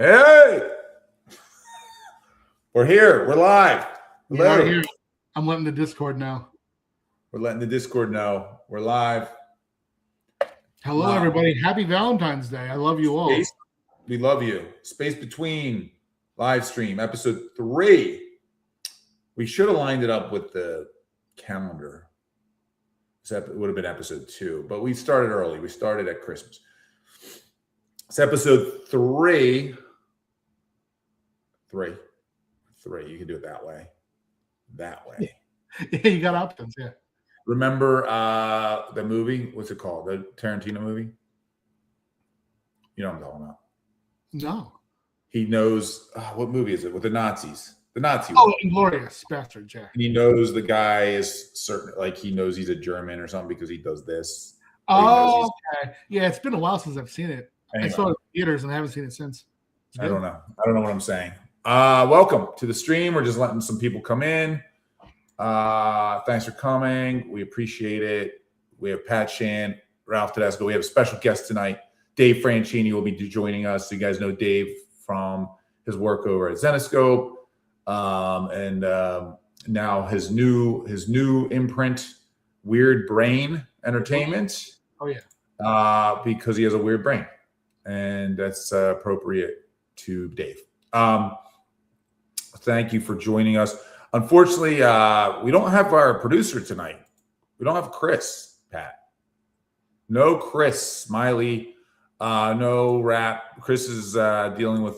Hey, we're here. We're live. Hello. Here. I'm letting the Discord know. We're letting the Discord know. We're live. Hello, everybody. Happy Valentine's Day. I love you all. We love you. Space Between Livestream, episode 3. We should have lined it up with the calendar. It would have been episode 2, but we started early. We started at Christmas. It's episode 3. 3. You can do it that way. Yeah, you got options. Yeah. Remember the movie? What's it called? The Tarantino movie? You know what I'm talking about? No. He knows what movie is it with the Nazis? The Nazi. Oh, Inglourious Basterds, yeah. And he knows the guy is certain, like he knows he's a German or something because he does this. Oh, okay. Yeah, it's been a while since I've seen it. Anyway. I saw it in theaters and I haven't seen it since. I don't know what I'm saying. Welcome to the stream. We're just letting some people come in. Thanks for coming. We appreciate it. We have Pat Shan, Ralph Tedesco. We have a special guest tonight. Dave Franchini will be joining us. So you guys know Dave from his work over at Zenoscope. And now his new imprint, Weird Brain Entertainment. Oh, yeah. Because he has a weird brain. And that's appropriate to Dave. Thank you for joining us. Unfortunately, we don't have our producer tonight. We don't have Chris, Pat. No Chris Smiley. No rap. Chris is dealing with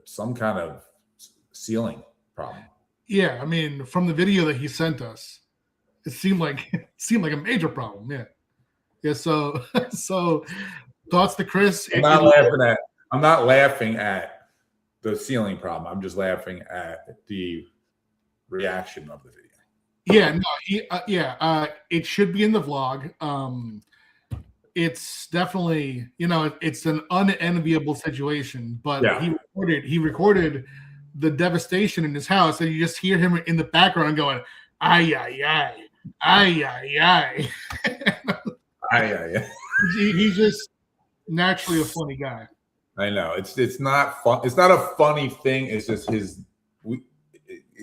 some kind of ceiling problem. Yeah, I mean, from the video that he sent us, it seemed like a major problem. Yeah. Yeah, so thoughts to Chris. I'm not laughing at the ceiling problem. I'm just laughing at the reaction of the video. Yeah, it should be in the vlog. It's definitely, it's an unenviable situation, but yeah. he recorded the devastation in his house, and you just hear him in the background going, ay, ay, ay, ay, ay, ay. Ay, ay, ay. He's just naturally a funny guy. I know it's not fun. It's not a funny thing. It's just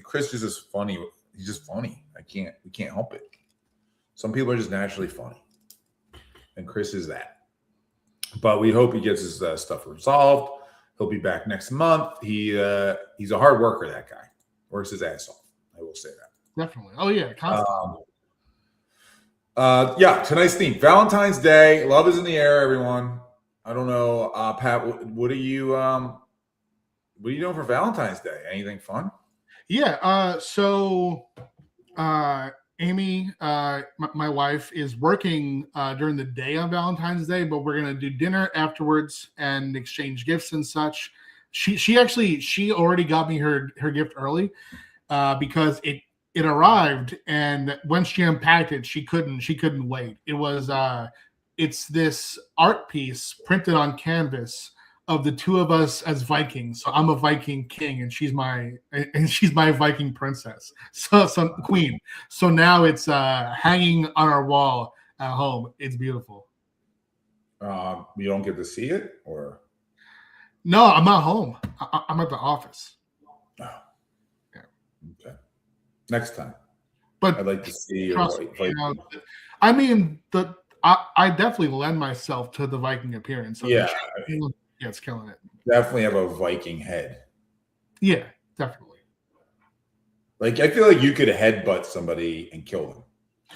Chris is just funny. He's just funny. We can't help it. Some people are just naturally funny, and Chris is that. But we hope he gets his stuff resolved. He'll be back next month. He's a hard worker. That guy works his ass off. I will say that. Definitely. Oh yeah, constantly. Yeah, tonight's theme, Valentine's Day. Love is in the air, everyone. I don't know, Pat, what are you doing for Valentine's Day? Anything fun? Yeah, so Amy, my wife, is working during the day on Valentine's Day, but we're gonna do dinner afterwards and exchange gifts and such. She already got me her gift early because it arrived, and when she unpacked it, she couldn't wait. It was it's this art piece printed on canvas of the two of us as Vikings. So I'm a Viking king, and she's my Viking princess. So queen. So now it's hanging on our wall at home. It's beautiful. You don't get to see it, or? No, I'm not home. I'm at the office. Oh. Yeah. Okay. Next time. But I'd like to see I mean, I definitely lend myself to the Viking appearance. So yeah. It's killing it. Definitely have a Viking head. Yeah, definitely. Like, I feel like you could headbutt somebody and kill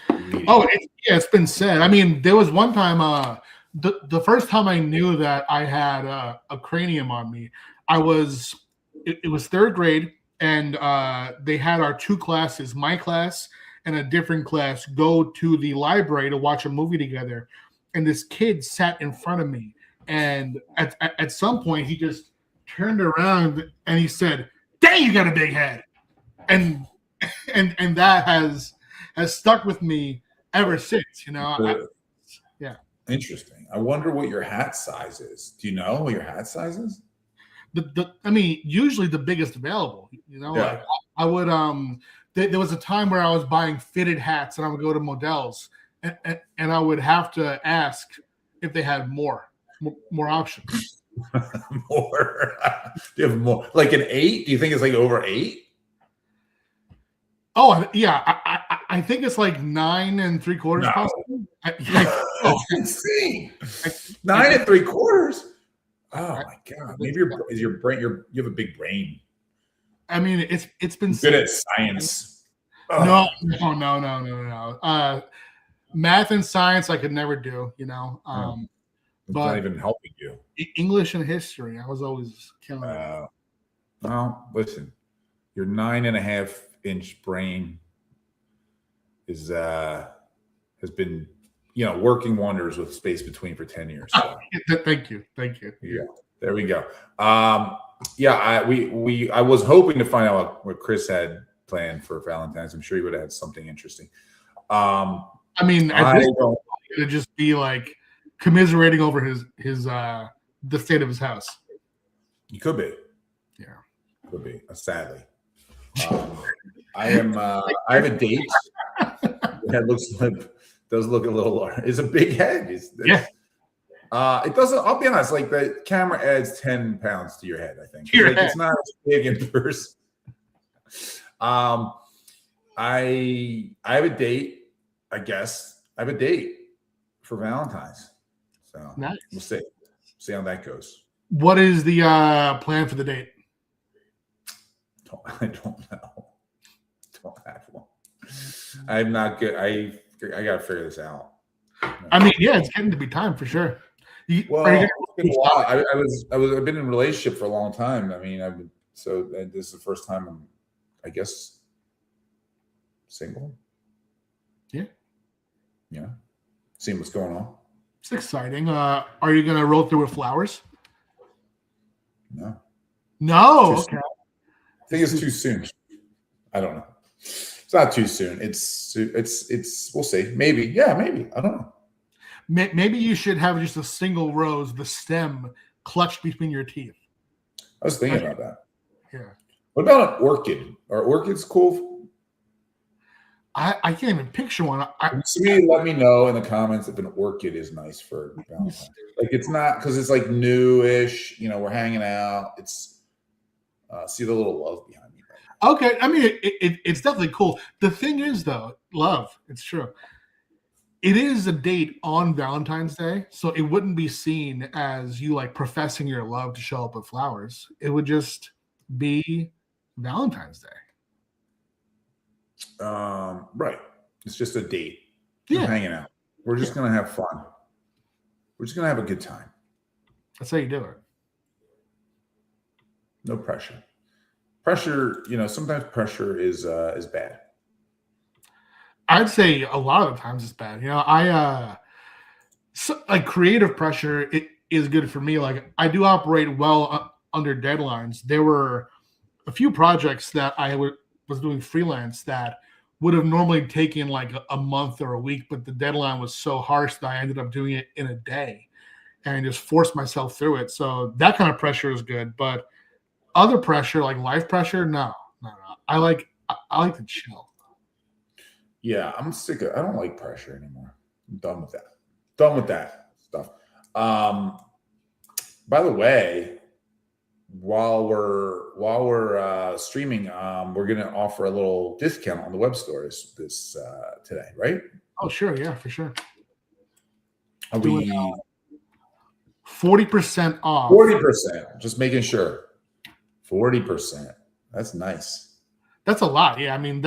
them. Oh, it's been said. I mean, there was one time, the first time I knew that I had a cranium on me, it was third grade, and they had our two classes, my class and a different class, go to the library to watch a movie together. And this kid sat in front of me. And at some point, he just turned around and he said, "Dang, you got a big head." And that has stuck with me ever since, yeah. Interesting. I wonder what your hat size is. Do you know what your hat size is? I mean, usually the biggest available, Yeah. Like I would, there was a time where I was buying fitted hats, and I would go to Modell's and I would have to ask if they had more. more options. More. Do you have more? Like an 8? Do you think it's like over 8? Oh yeah, I think it's like 9 3/4 No. possibly. That's insane. 9 3/4. Oh my god! Maybe your brain. You have a big brain. I mean, it's been good at science. No. Math and science I could never do. It's but not even helping you. English and history, I was always killing it. Well, listen, your 9.5-inch brain has been working wonders with Space Between for 10 years. So. Thank you. Yeah, there we go. I was hoping to find out what Chris had planned for Valentine's. I'm sure he would have had something interesting. I mean, it would just be like commiserating over the state of his house. You could be. Yeah, could be. Sadly, I have a date. That does look a little large. It's a big head. Yeah. It doesn't. I'll be honest. Like the camera adds 10 pounds to your head. I think it's not as big in person. I have a date. I guess I have a date for Valentine's. So nice. We'll see how that goes. What is the plan for the date? I don't know. Don't have one. I'm not good. I gotta figure this out. I mean, yeah, it's getting to be time for sure. I've been in a relationship for a long time. I mean, this is the first time I'm, I guess, single. Yeah. Seeing what's going on. It's exciting. Are you gonna roll through with flowers? No. Okay. I think it's too soon. I don't know. It's not too soon. It's we'll see. Maybe. Yeah, maybe. I don't know. Maybe you should have just a single rose, the stem clutched between your teeth. I was thinking about that. Yeah. What about an orchid? Are orchids cool? I can't even picture one. Let me know in the comments if an orchid is nice for Valentine's. Like it's not because it's like newish. We're hanging out. It's see the little love behind me. Okay, I mean it's definitely cool. The thing is, though, love. It's true. It is a date on Valentine's Day, so it wouldn't be seen as you like professing your love to show up with flowers. It would just be Valentine's Day. Right. It's just a date. Yeah. We're hanging out. We're just gonna have fun. We're just gonna have a good time. That's how you do it. No pressure. Pressure, sometimes pressure is bad. I'd say a lot of the times it's bad. Like creative pressure, it is good for me. Like I do operate well under deadlines. There were a few projects that I was doing freelance that would have normally taken like a month or a week, but the deadline was so harsh that I ended up doing it in a day and just forced myself through it. So that kind of pressure is good. But other pressure, like life pressure, no. I like to chill. Yeah, I'm sick of. I don't like pressure anymore. I'm done with that. Done with that stuff. By the way, while we're streaming, we're gonna offer a little discount on the web stores this today, right? Oh, sure, yeah, for sure. Are we 40% off? 40%. Just making sure. 40%. That's nice. That's a lot. Yeah, I mean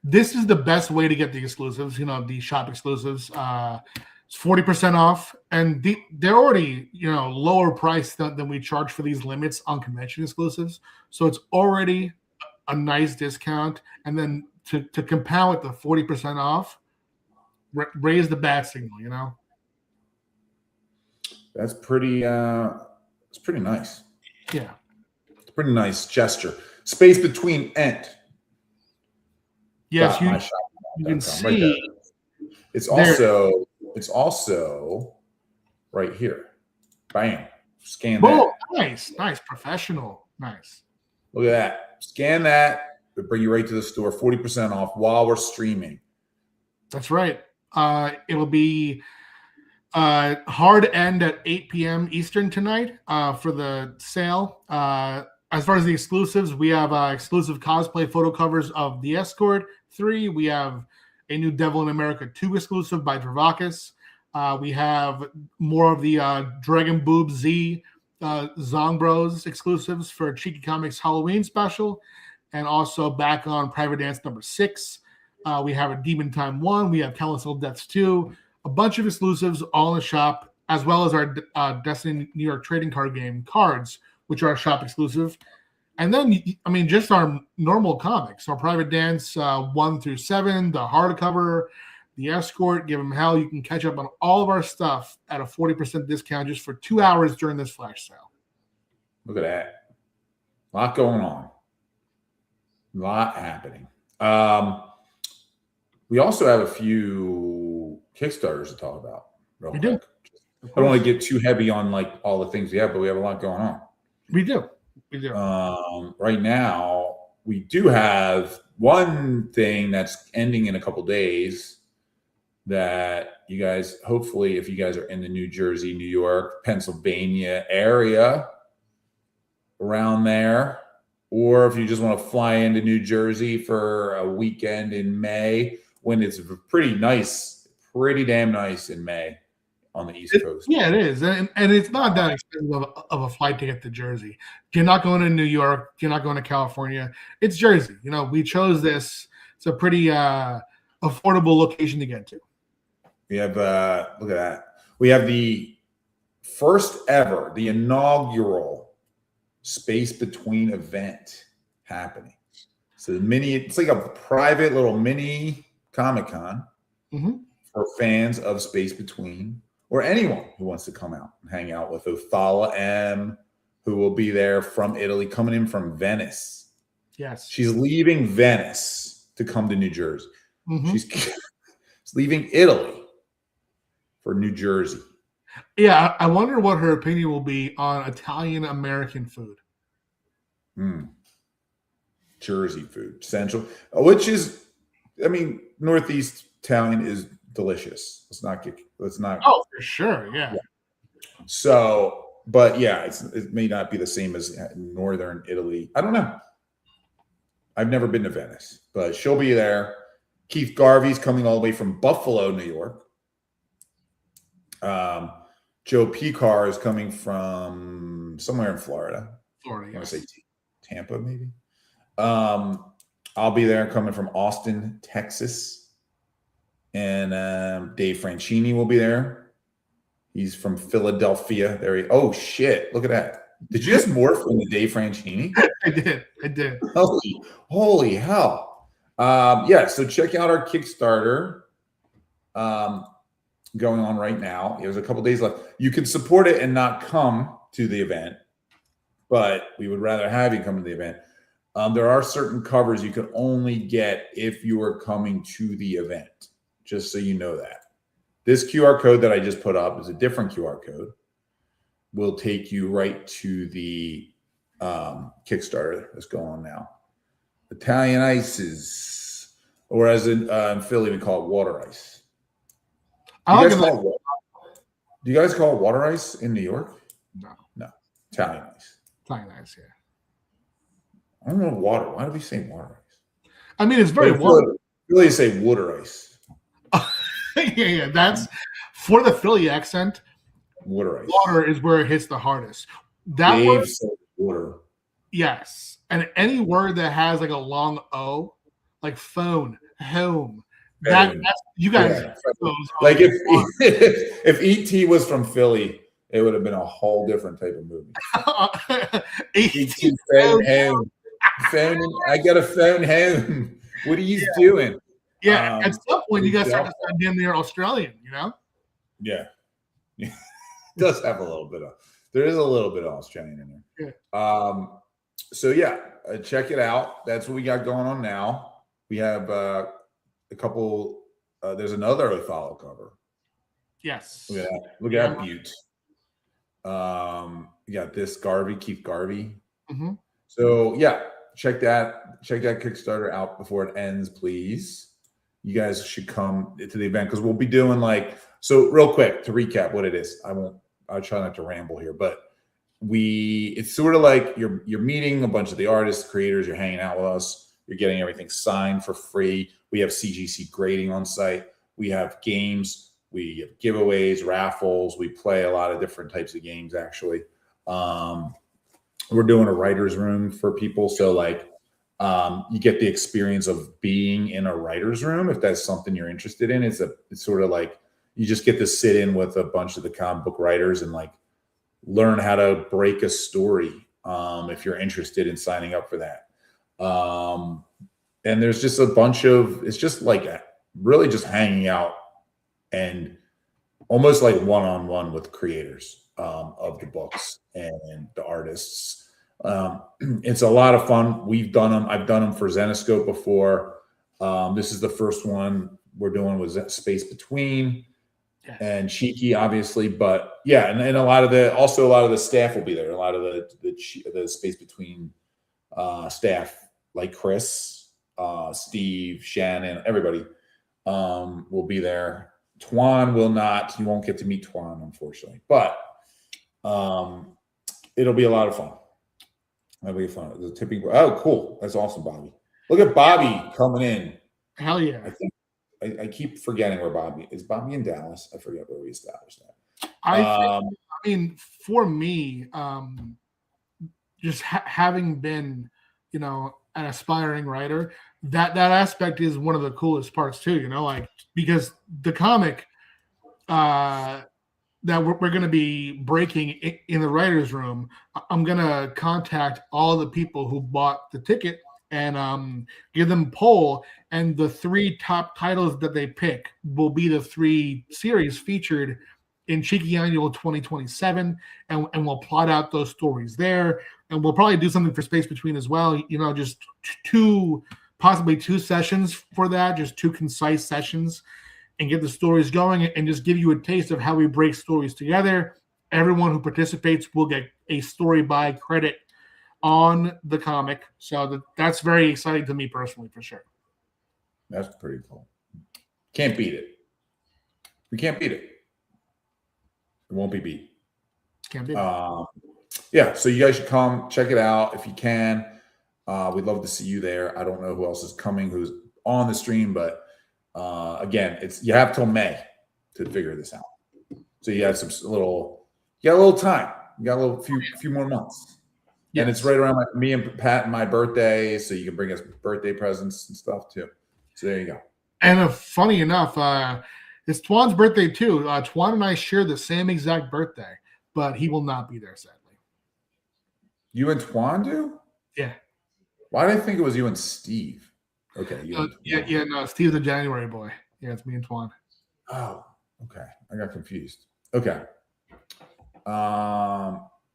this is the best way to get the exclusives. The shop exclusives. It's 40% off, and they're already lower price than we charge for these limits on convention exclusives. So it's already a nice discount, and then to compound with the 40% off, raise the bat signal. That's pretty. It's pretty nice. Yeah, it's a pretty nice gesture. Space between and. Yes, you can see. Right, it's also right here. Bam. Scan that. Nice, professional. Nice. Look at that. Scan that. It'll bring you right to the store. 40% off while we're streaming. That's right. It'll be Hard end at 8 p.m. Eastern tonight for the sale. As far as the exclusives, we have exclusive cosplay photo covers of The Escort 3. We have a new Devil in America 2 exclusive by Dravakis. We have more of the Dragon Boob Z Zongbros exclusives for Cheeky Comics Halloween special. And also back on Private Dance number 6. We have a Demon Time 1. We have Countless Little Deaths 2. A bunch of exclusives all in the shop, as well as our Destiny New York trading card game cards, which are shop exclusive. And then, I mean, just our normal comics, our Private Dance 1 through 7, the hardcover, the Escort, Give 'em Hell. You can catch up on all of our stuff at a 40% discount just for 2 hours during this flash sale. Look at that. A lot going on. A lot happening. We also have a few Kickstarters to talk about. We do. I don't want to get too heavy on like all the things we have, but we have a lot going on. We do. Right now, we do have one thing that's ending in a couple days that you guys, hopefully, if you guys are in the New Jersey, New York, Pennsylvania area, around there, or if you just want to fly into New Jersey for a weekend in May, when it's pretty nice, pretty damn nice in May on the East Coast. Yeah, it is. And it's not that expensive of a flight ticket to Jersey. You're not going to New York. You're not going to California. It's Jersey. You know, we chose this. It's a pretty affordable location to get to. We have, look at that. We have the first ever, the inaugural Space Between event happening. So it's like a private little mini Comic-Con for fans of Space Between, or anyone who wants to come out and hang out with Othala M, who will be there from Italy, coming in from Venice. Yes. She's leaving Venice to come to New Jersey. She's leaving Italy for New Jersey. Yeah, I wonder what her opinion will be on Italian-American food. Jersey food, central, which is, I mean, Northeast Italian is delicious. Let's not. Oh, for sure, yeah. So, but yeah, it may not be the same as Northern Italy. I don't know. I've never been to Venice, but she'll be there. Keith Garvey's coming all the way from Buffalo, New York. Joe Picar is coming from somewhere in Florida. I want to say Tampa, maybe. I'll be there, coming from Austin, Texas. And Dave Franchini will be there. He's from Philadelphia. Oh, shit. Look at that. Did you just morph into Dave Franchini? I did. Holy hell. Yeah, so check out our Kickstarter going on right now. There's a couple days left. You can support it and not come to the event, but we would rather have you come to the event. There are certain covers you can only get if you are coming to the event, just so you know that. This QR code that I just put up is a different QR code. Will take you right to the Kickstarter that's going on now. Italian ices, or as in Philly, we call it water ice. Do you guys call it water ice in New York? No. Italian ice. Italian ice, yeah. I don't know water. Why do we say water ice? I mean, it's very water. Philly say water ice. Yeah. That's for the Philly accent. Water ice. Water is where it hits the hardest. That Dave word, said water. Yes. And any word that has like a long O, like phone, home, that's you guys. Yeah. Like if E.T. was from Philly, it would have been a whole different type of movie. E.T. phone home. I got a phone home. What are you doing? Yeah, at some point you guys start to sound damn near Australian, you know? Yeah. It does have a little bit of, there is a little bit of Australian in there. Yeah. So yeah, check it out. That's what we got going on now. We have a couple, there's another Othala cover. Yes. Look at that Butte. You got this Keith Garvey. So yeah, check that Kickstarter out before it ends, please. You guys should come to the event because we'll be doing like So real quick to recap what it is. I'll try not to ramble here, but it's sort of like you're meeting a bunch of the artists, creators, you're hanging out with us, you're getting everything signed for free. We have CGC grading on site. We have games, we have giveaways, raffles. We play a lot of different types of games, actually. We're doing a writer's room for people. So like you get the experience of being in a writer's room. If that's something you're interested in, it's sort of like you just get to sit in with a bunch of the comic book writers and like learn how to break a story if you're interested in signing up for that. And there's just a bunch of, it's just like really just hanging out and almost like one-on-one with creators of the books and the artists. It's a lot of fun. We've done them. I've done them for Zenescope before. This is the first one we're doing with Space Between. Yes. And Cheeky, obviously, but yeah, and a lot of the staff will be there. A lot of the Space Between staff, like Chris, Steve, Shannon, everybody will be there. Twan will not. You won't get to meet Twan, unfortunately, but it'll be a lot of fun. That'll be fun. The tipping. Oh, cool! That's awesome, Bobby. Look at Bobby coming in. Hell yeah! I keep forgetting where Bobby is. Bobby in Dallas. I forget where we established that. I mean, for me, just having been, an aspiring writer, that aspect is one of the coolest parts too. Like because the comic that we're going to be breaking in the writer's room, I'm going to contact all the people who bought the ticket and give them a poll, and the 3 top titles that they pick will be the 3 series featured in Cheeky Annual 2027, and we'll plot out those stories there, and we'll probably do something for Space Between as well. Just possibly 2 sessions for that, just 2 concise sessions, and get the stories going, and just give you a taste of how we break stories together. Everyone who participates will get a story by credit on the comic, so that's very exciting to me personally, for sure. That's pretty cool. Can't beat it. We can't beat it. It won't be beat. Can't beat it. Yeah, so you guys should come check it out if you can. We'd love to see you there. I don't know who else is coming, who's on the stream, but again, you have till May to figure this out. So you have a little time. You got a few more months. Yes. And it's right around me and Pat and my birthday, so you can bring us birthday presents and stuff too. So there you go. And funny enough, it's Twan's birthday too. Twan and I share the same exact birthday, but he will not be there, sadly. You and Twan do? Yeah. Why did I think it was you and Steve? Okay. No, Steve's a January boy. Yeah, it's me and Twan. Oh, okay. I got confused. Okay.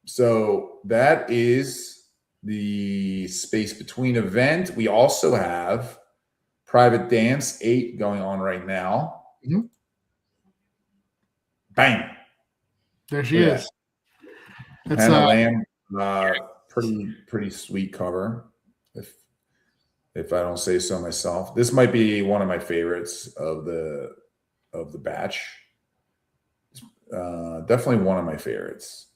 So that is the Space Between event. We also have Private Dance 8 going on right now. Mm-hmm. Bang. There she is. It's Hannah Lamb, pretty sweet cover, if I don't say so myself. This might be one of my favorites of the batch. Definitely one of my favorites.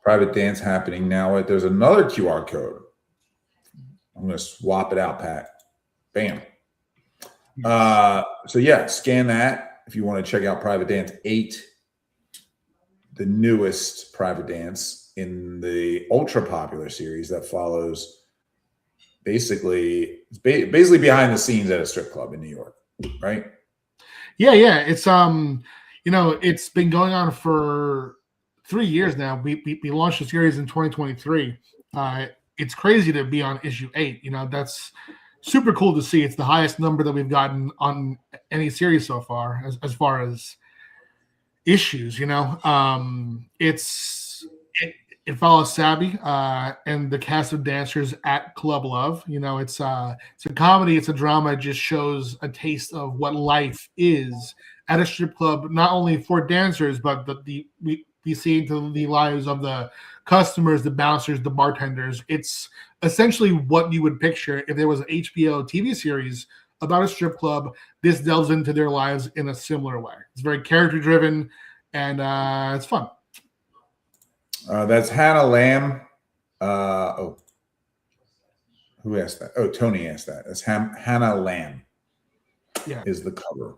Private Dance happening now. There's another QR code. I'm going to swap it out, Pat. Bam. So yeah, scan that if you want to check out Private Dance 8, the newest Private Dance in the ultra popular series that follows basically behind the scenes at a strip club in New York, right? Yeah. It's it's been going on for 3 years now. We launched the series in 2023. It's crazy to be on issue 8. That's super cool to see. It's the highest number that we've gotten on any series so far, as far as issues. It follows Sabby and the cast of dancers at Club Love. It's a comedy, it's a drama. It just shows a taste of what life is at a strip club, not only for dancers, but we see into the lives of the customers, the bouncers, the bartenders. It's essentially what you would picture if there was an HBO TV series about a strip club. This delves into their lives in a similar way. It's very character driven, and it's fun. That's Hannah Lamb. Who asked that? Oh, Tony asked that. That's Hannah Lamb. Yeah, is the cover.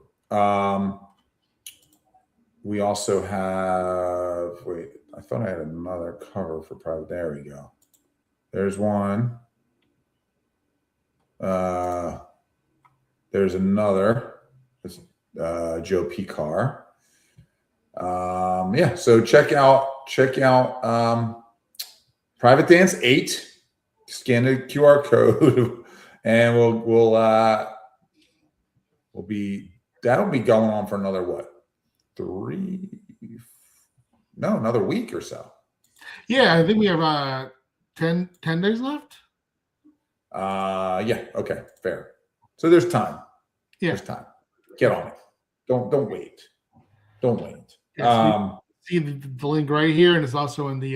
We also have. Wait, I thought I had another cover for private. There we go. There's one. There's another. It's Joe Picar. Yeah, so check out Private Dance 8. Scan the QR code, and that'll be going on for another another week or so. Yeah, I think we have 10 days left. Yeah, okay, fair. So there's time. Yeah. There's time. Get on it. Don't wait. Don't wait. Yeah, see the link right here, and it's also in the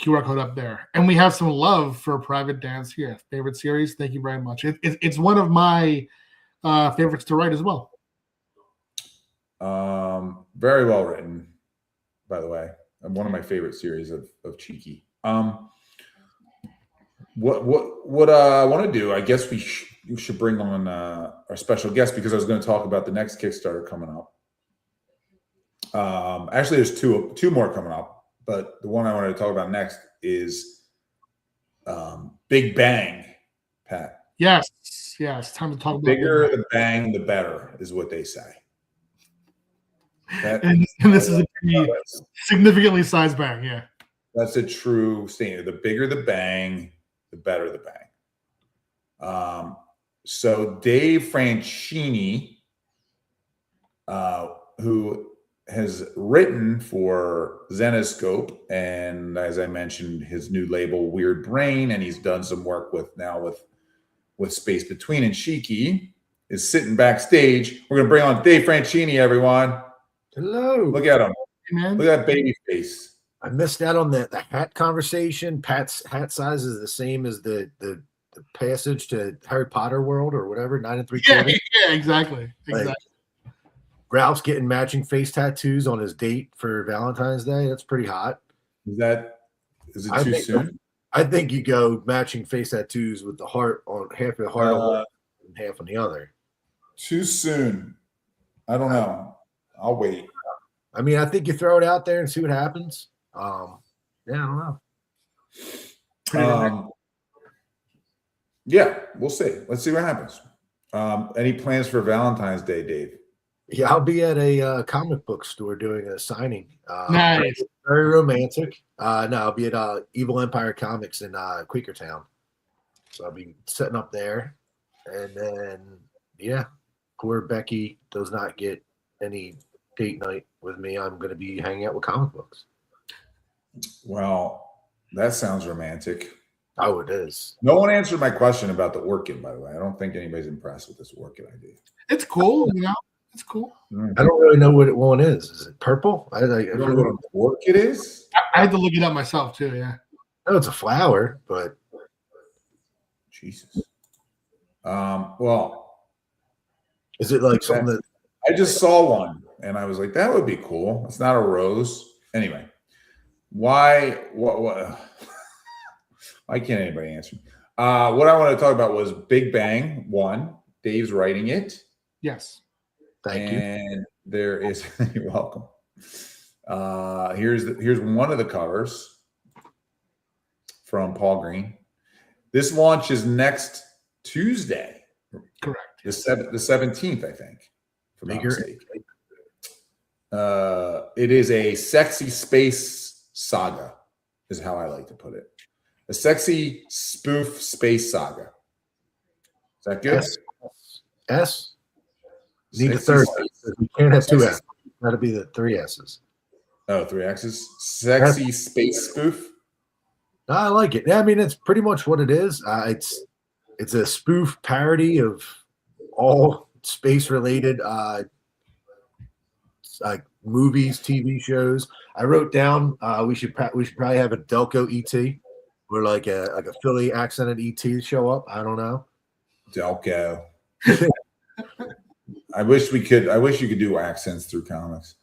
QR code up there. And we have some love for Private Dance here. Favorite series. Thank you very much. It's one of my favorites to write as well. Very well written, by the way. And one of my favorite series of Cheeky. What I want to do, I guess we should bring on our special guest, because I was going to talk about the next Kickstarter coming up. Actually, there's two more coming up, but the one I wanted to talk about next is Big Bang, Pat. Yes. Time to talk about bigger the bang, the better, is what they say. And this is a pretty significantly sized bang. Yeah, that's a true statement. The bigger the bang, the better the bang. So Dave Franchini, who has written for Zenoscope, and as I mentioned, his new label Weird Brain, and he's done some work with Space Between and Cheeky, is sitting backstage. We're gonna bring on Dave Franchini, everyone. Hello. Look at him. hey, man. Look at that baby face. I missed out on the hat conversation. Pat's hat size is the same as the passage to Harry Potter World or whatever, 9 3/4. Yeah, exactly. Ralph's getting matching face tattoos on his date for Valentine's Day. That's pretty hot. Is it too soon? I think you go matching face tattoos with the heart on half of the heart on one and half on the other. Too soon. I don't know. I'll wait. I mean, I think you throw it out there and see what happens. Yeah, I don't know. Yeah, we'll see. Let's see what happens. Any plans for Valentine's Day, Dave? Yeah, I'll be at a comic book store doing a signing. Nice. Very romantic. No, I'll be at Evil Empire Comics in Quakertown. So I'll be setting up there. And then, yeah, poor Becky does not get any date night with me. I'm going to be hanging out with comic books. Well, that sounds romantic. Oh, it is. No one answered my question about the orchid, by the way. I don't think anybody's impressed with this orchid idea. It's cool, It's cool. I don't really know what one is. Is it purple? I don't know what an orchid is. I had to look it up myself too. Yeah. No, it's a flower, but Jesus. Well, is it like something that I just saw one and I was like, that would be cool. It's not a rose. Anyway, why? What? Why can't anybody answer? What I want to talk about was Big Bang 1. Dave's writing it. Yes. Thank you. And there is, you're welcome. Here's one of the covers from Paul Green. This launches next Tuesday. Correct. The 17th, I think. If I'm not mistaken. It is a sexy space saga, is how I like to put it. A sexy spoof space saga. Is that good? S. Need a third. You can't have two S's. That'll be the 3 S's. Oh, 3 X's. Sexy space spoof. No, I like it. Yeah, I mean, it's pretty much what it is. It's a spoof parody of all space related like movies, TV shows. I wrote down we should probably have a Delco ET, where like a Philly accented ET show up. I don't know. Delco. I wish you could do accents through comics.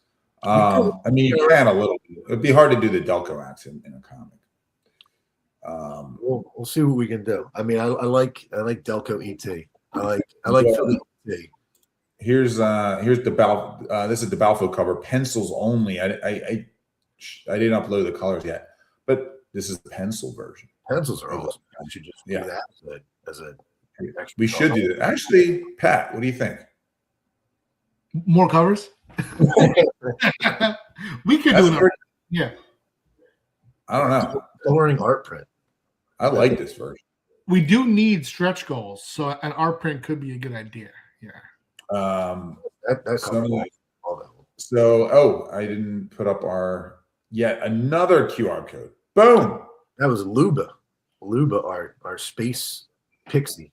I mean, you can a little bit. It'd be hard to do the Delco accent in a comic. We'll see what we can do. I mean, I like Delco ET. I like Philly ET. Here's the this is the Balfour cover, pencils only. I didn't upload the colors yet, but this is the pencil version. Pencils are awesome. I should just do that as a. We should do that. Actually, Pat, what do you think? More covers? We could do it. Yeah. I don't know. Coloring art print. I like this version. We do need stretch goals, so an art print could be a good idea. Yeah. I didn't put up our yet another QR code. Boom. That was Luba. Luba, our space pixie.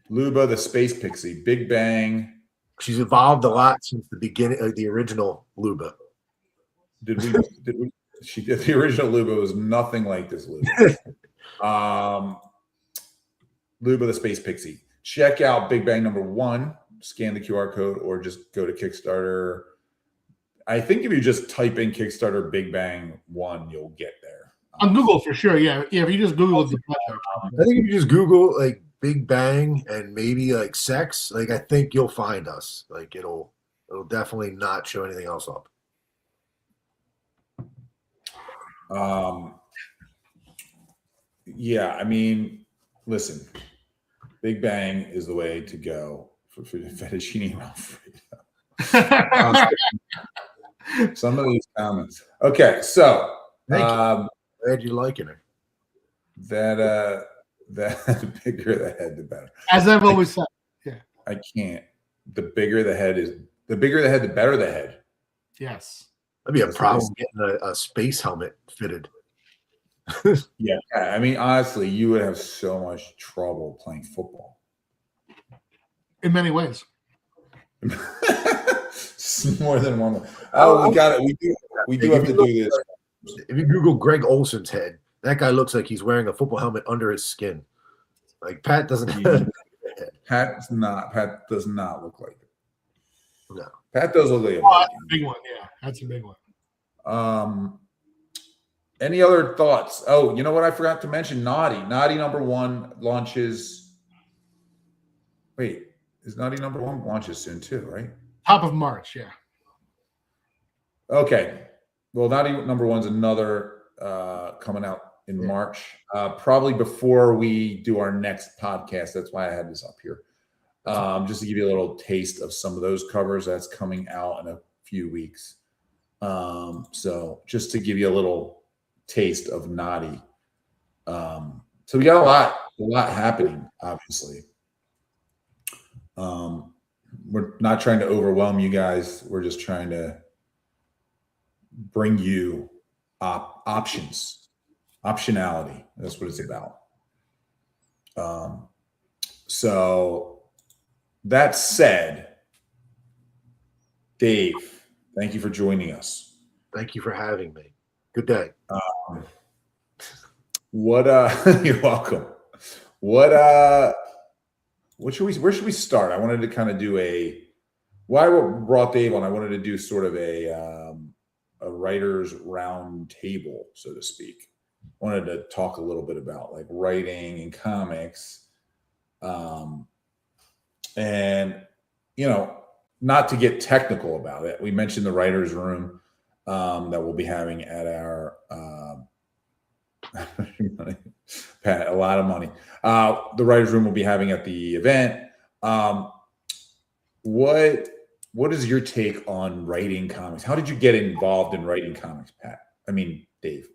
Luba, the space pixie. Big Bang. She's evolved a lot since the beginning of the original Luba. Did we? She did. The original Luba was nothing like this Luba. Luba, the space pixie. Check out Big Bang #1. Scan the QR code, or just go to Kickstarter. I think if you just type in Kickstarter Big Bang 1, you'll get there. On Google for sure. Yeah. If you just Google the project. I think if you just Google like Big Bang and maybe like sex, like I think you'll find us. Like it'll definitely not show anything else up. Yeah, I mean, listen, Big Bang is the way to go for Fettuccine Alfredo. Some of these comments. Okay, so thank you. Glad you're liking it. That the bigger the head, the better. As I've always said. Yeah. I can't. The bigger the head, the better the head. Yes. That'd be a problem getting a space helmet fitted. Yeah. I mean, honestly, you would have so much trouble playing football. In many ways. More than one. Oh, we got it. We do have to do this. If you Google Greg Olson's head, that guy looks like he's wearing a football helmet under his skin. Like Pat doesn't have a head. Pat does not look like it. No. Pat does look like a that's a big one. Yeah, that's a big one. Any other thoughts? Oh, you know what I forgot to mention? Naughty #1 launches. Wait, is Naughty #1 launches soon too, right? Top of March, yeah. Okay. Well, Naughty #1's another coming out in March, probably before we do our next podcast. That's why I had this up here, just to give you a little taste of some of those covers that's coming out in a few weeks. So just to give you a little taste of Naughty. So we got a lot happening, obviously. We're not trying to overwhelm you guys. We're just trying to bring you optionality. That's what it's about. So that said, Dave, thank you for joining us. Thank you for having me. Good day. You're welcome. Where should we start? I wanted to kind of do why I brought Dave on. I wanted to do sort of a writer's round table, so to speak. Wanted to talk a little bit about like writing and comics, and not to get technical about it. We mentioned the writer's room that we'll be having at our Pat, a lot of money. The writer's room we'll be having at the event. What is your take on writing comics? How did you get involved in writing comics, Pat? I mean, Dave.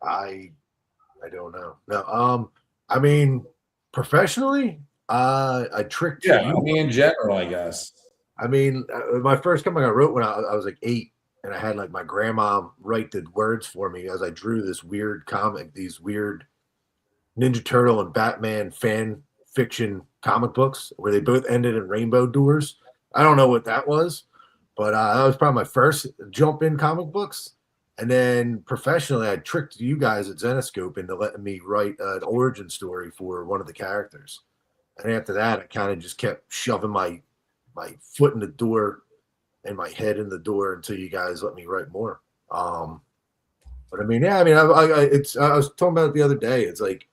I don't know. No. I mean, professionally, I tricked. Yeah, I mean, in general, I guess. I mean, my first comic I wrote when I was like 8, and I had like my grandma write the words for me as I drew this weird comic, these weird Ninja Turtle and Batman fan fiction comic books where they both ended in rainbow doors. I don't know what that was, but that was probably my first jump in comic books. And then professionally, I tricked you guys at Zenescope into letting me write an origin story for one of the characters. And after that, I kind of just kept shoving my foot in the door and my head in the door until you guys let me write more. But I mean, yeah, I mean, I was talking about it the other day. It's like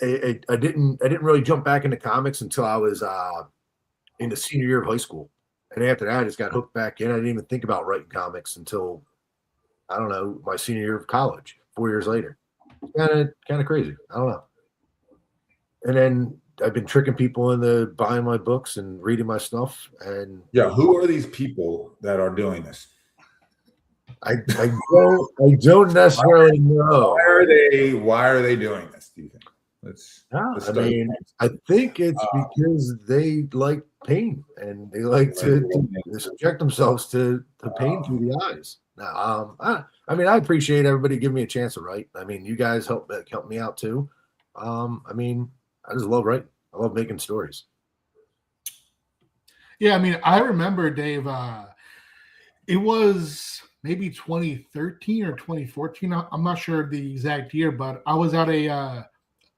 I didn't really jump back into comics until I was in the senior year of high school, and after that, I just got hooked back in. I didn't even think about writing comics until I don't know my senior year of college. 4 years later, kind of crazy. I don't know. And then I've been tricking people into buying my books and reading my stuff. And yeah, who are these people that are doing this? I don't necessarily know. Why are they doing this? Do you think? I mean, I think it's because they like pain and they like to subject themselves to pain through the eyes. Now, I mean, I appreciate everybody giving me a chance to write. I mean, you guys help me out too. I mean, I just love writing. I love making stories. Yeah, I mean, I remember, Dave, it was maybe 2013 or 2014. I'm not sure the exact year, but I was at a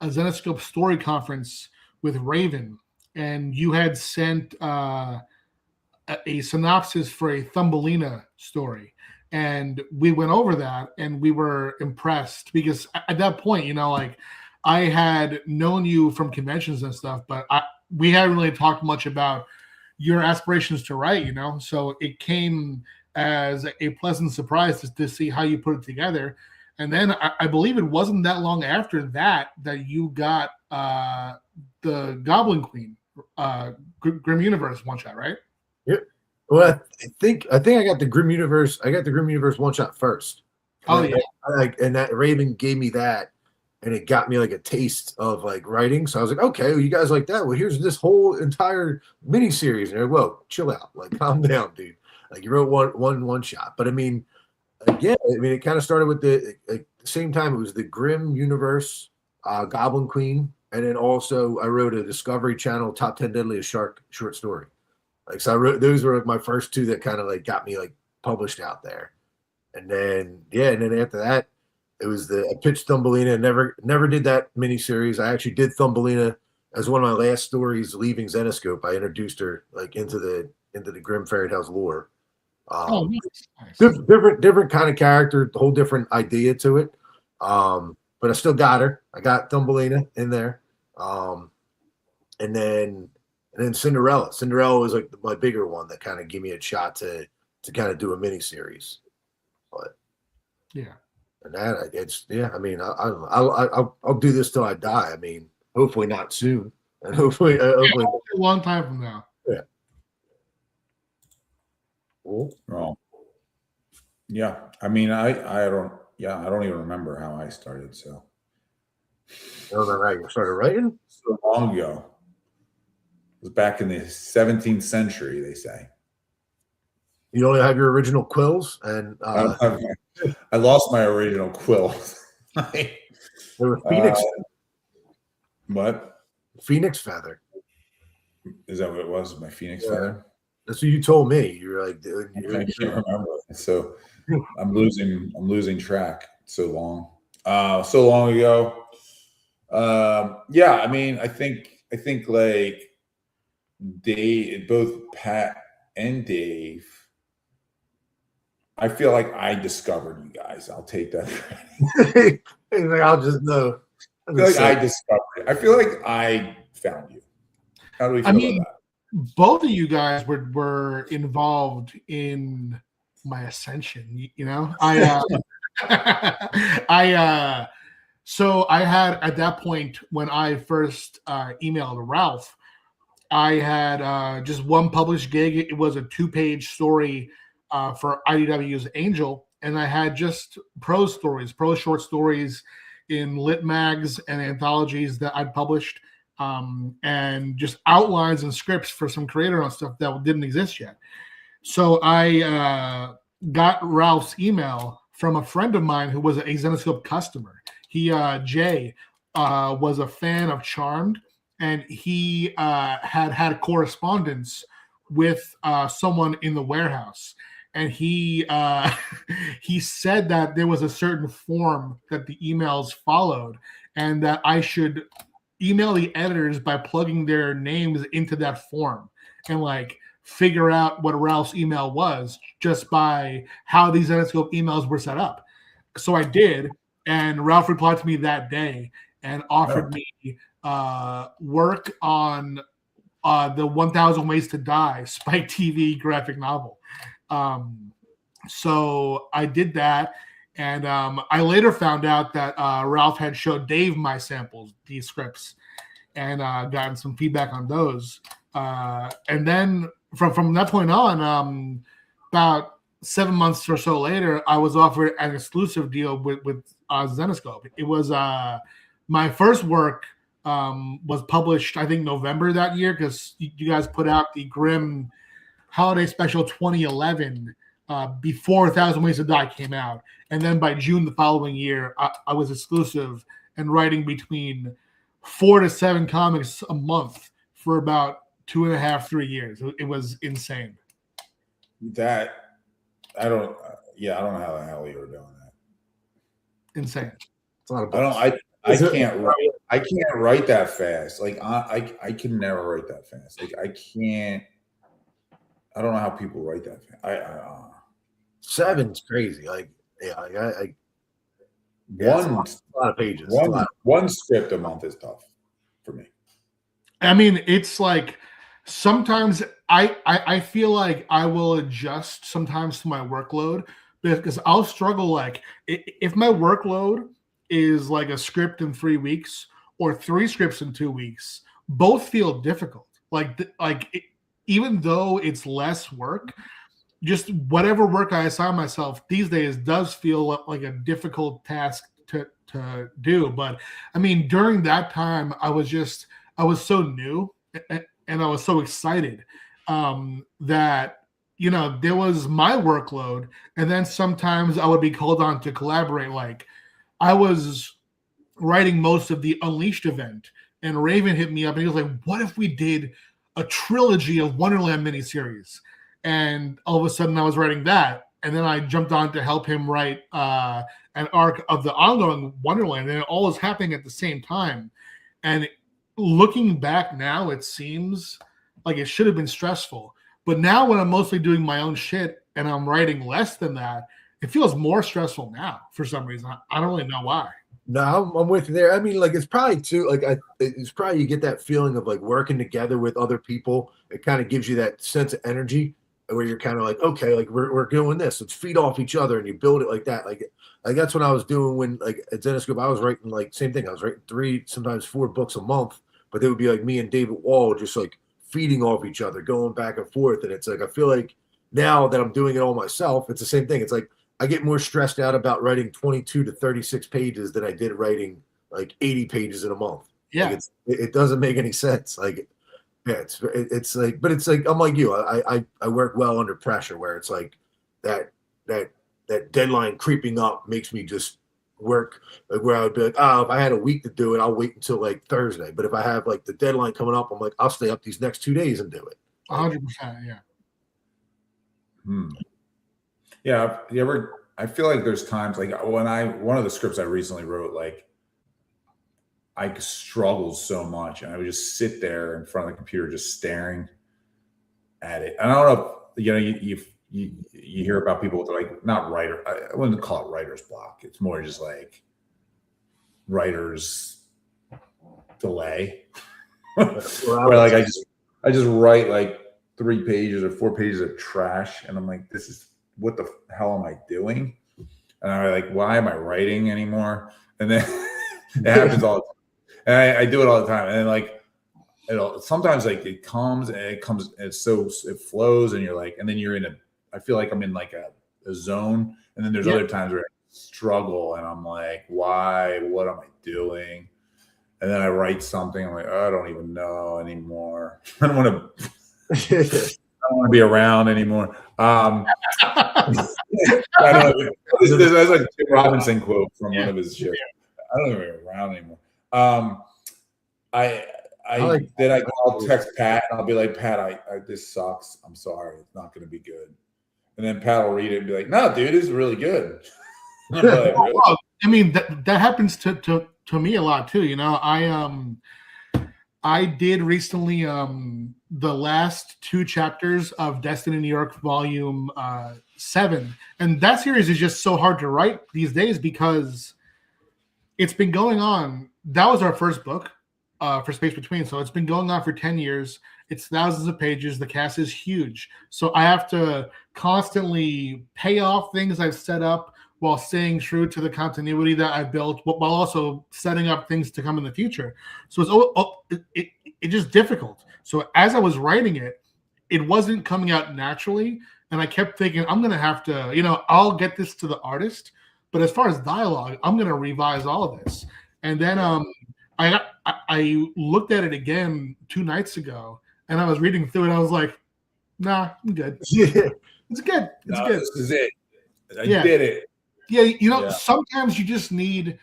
Zenescope story conference with Raven, and you had sent a synopsis for a Thumbelina story. And we went over that, and we were impressed because at that point, you know, like I had known you from conventions and stuff, but we hadn't really talked much about your aspirations to write, you know? So it came as a pleasant surprise to see how you put it together. And then I believe it wasn't that long after that you got the Goblin Queen Grim Universe one shot, right? Yep. Well, I think I got the Grim Universe. I got the Grim Universe one shot first. Oh yeah. And that Raven gave me that, and it got me like a taste of like writing. So I was like, okay, well, you guys like that? Well, here's this whole entire mini series. And whoa, chill out, like calm down, dude. Like you wrote one shot, but I mean, again, I mean, it kind of started with the same time. It was the Grim Universe, Goblin Queen, and then also I wrote a Discovery Channel Top 10 Deadliest Shark short story. Like, so I wrote, those were my first two that kind of like got me like published out there. And then, yeah. And then after that, it was I pitched Thumbelina, never did that miniseries. I actually did Thumbelina as one of my last stories leaving Zenescope. I introduced her like into the Grimm Fairy Tales lore. Nice. Different kind of character, whole different idea to it. But I still got her. I got Thumbelina in there. And then Cinderella. Cinderella was like my bigger one that kind of gave me a shot to kind of do a mini series. But yeah, and that it's yeah. I mean, I'll do this till I die. I mean, hopefully not soon, and hopefully a long time from now. Yeah. Well, yeah. I mean, I don't even remember how I started. So, you started writing so long ago. It was back in the 17th century, they say. You only have your original quills, and I lost my original quills. They were phoenix. What? Phoenix feather. Is that what it was? My phoenix feather? That's what you told me. You were like, I can't remember. So I'm losing track. So long ago. Yeah, I mean, I think like both Pat and Dave, I feel like I discovered you guys. I'll take that credit. Like, I'll just know. I feel like I discovered it. I feel like I found you. How do we feel about that? Both of you guys were involved in my ascension. You know, so I had at that point when I first emailed Ralph, I had just one published gig. It was a 2-page story for IDW's Angel, and I had just prose short stories in lit mags and anthologies that I'd published, and just outlines and scripts for some creator-owned stuff that didn't exist yet. So I got Ralph's email from a friend of mine who was a Zenescope customer. He, Jay, was a fan of Charmed, and he had correspondence with someone in the warehouse. And he said that there was a certain form that the emails followed, and that I should email the editors by plugging their names into that form and like figure out what Ralph's email was just by how these Zenescope emails were set up. So I did, and Ralph replied to me that day and offered me work on the 1000 Ways to Die Spike TV graphic novel. So I did that, and I later found out that Ralph had showed Dave my samples, these scripts, and gotten some feedback on those. And then from that point on, about 7 months or so later, I was offered an exclusive deal with Zenescope. It was my first work was published, I think, November that year, because you guys put out the Grimm Holiday Special 2011 before 1000 Ways to Die came out. And then by June the following year, I was exclusive and writing between 4 to 7 comics a month for about 2.5, 3 years. It was insane. That I don't know how the hell you were doing that. Insane. It's not I can't write that fast. Like I can never write that fast. Like I don't know how people write that fast. 7's crazy. Like a lot of pages. One script a month is tough for me. I mean, it's like sometimes I feel like I will adjust sometimes to my workload, because I'll struggle. Like if my workload is like a script in 3 weeks or 3 scripts in 2 weeks, both feel difficult. Even though it's less work, just whatever work I assign myself these days does feel like a difficult task to do. But I mean, during that time, I was so new and I was so excited that, you know, there was my workload, and then sometimes I would be called on to collaborate. Like I was writing most of the Unleashed event, and Raven hit me up and he was like, what if we did a trilogy of Wonderland miniseries? And all of a sudden I was writing that. And then I jumped on to help him write an arc of the ongoing Wonderland. And it all was happening at the same time. And looking back now, it seems like it should have been stressful. But now when I'm mostly doing my own shit and I'm writing less than that, it feels more stressful now for some reason. I don't really know why. No, I'm with you there. I mean, like it's probably too it's probably you get that feeling of like working together with other people. It kind of gives you that sense of energy where you're kind of like, okay, like we're doing this. Let's feed off each other, and you build it like that. Like that's what I was doing when like at Zenescope, I was writing like same thing. I was writing 3, sometimes 4 books a month, but they would be like me and David Wall just like feeding off each other, going back and forth. And it's like I feel like now that I'm doing it all myself, it's the same thing. It's like I get more stressed out about writing 22 to 36 pages than I did writing like 80 pages in a month. Yeah, like it doesn't make any sense. Like, yeah, it's like, but it's like I'm like you. I work well under pressure, where it's like that deadline creeping up makes me just work. Like where I would be like, oh, if I had a week to do it, I'll wait until like Thursday. But if I have like the deadline coming up, I'm like, I'll stay up these next 2 days and do it. 100%. Yeah. Yeah, I feel like there's times like one of the scripts I recently wrote, like I struggled so much, and I would just sit there in front of the computer just staring at it. And I don't know if you hear about people with like not writer, I wouldn't call it writer's block. It's more just like writer's delay. Where like I just write like 3 pages or 4 pages of trash, and I'm like, what the hell am I doing? And I'm like, why am I writing anymore? And then it happens all the time. And I do it all the time. And then like, sometimes like it comes, it flows, and you're like, and then I feel like I'm in like a zone. And then there's other times where I struggle, and I'm like, why? What am I doing? And then I write something. I'm like, oh, I don't even know anymore. I don't want to be around anymore. I don't know. That's like a Tim Robinson quote from one of his shows. I don't even be around anymore. I'll text Pat, and I'll be like, Pat, this sucks. I'm sorry. It's not going to be good. And then Pat will read it and be like, no, dude, this is really good. Like, really? Well, I mean, that happens to me a lot too. You know, I did recently the last 2 chapters of Destiny New York Volume 7, and that series is just so hard to write these days because it's been going on. That was our first book for Space Between, so it's been going on for 10 years. It's thousands of pages. The cast is huge, so I have to constantly pay off things I've set up while staying true to the continuity that I've built, while also setting up things to come in the future. So it's just difficult. So as I was writing it, it wasn't coming out naturally, and I kept thinking, I'm going to have to, I'll get this to the artist, but as far as dialogue, I'm going to revise all of this. And then I looked at it again 2 nights ago, and I was reading through it. I was like, nah, I'm good. It's good. It's good. This is it. I Yeah. did it. Yeah, sometimes you just need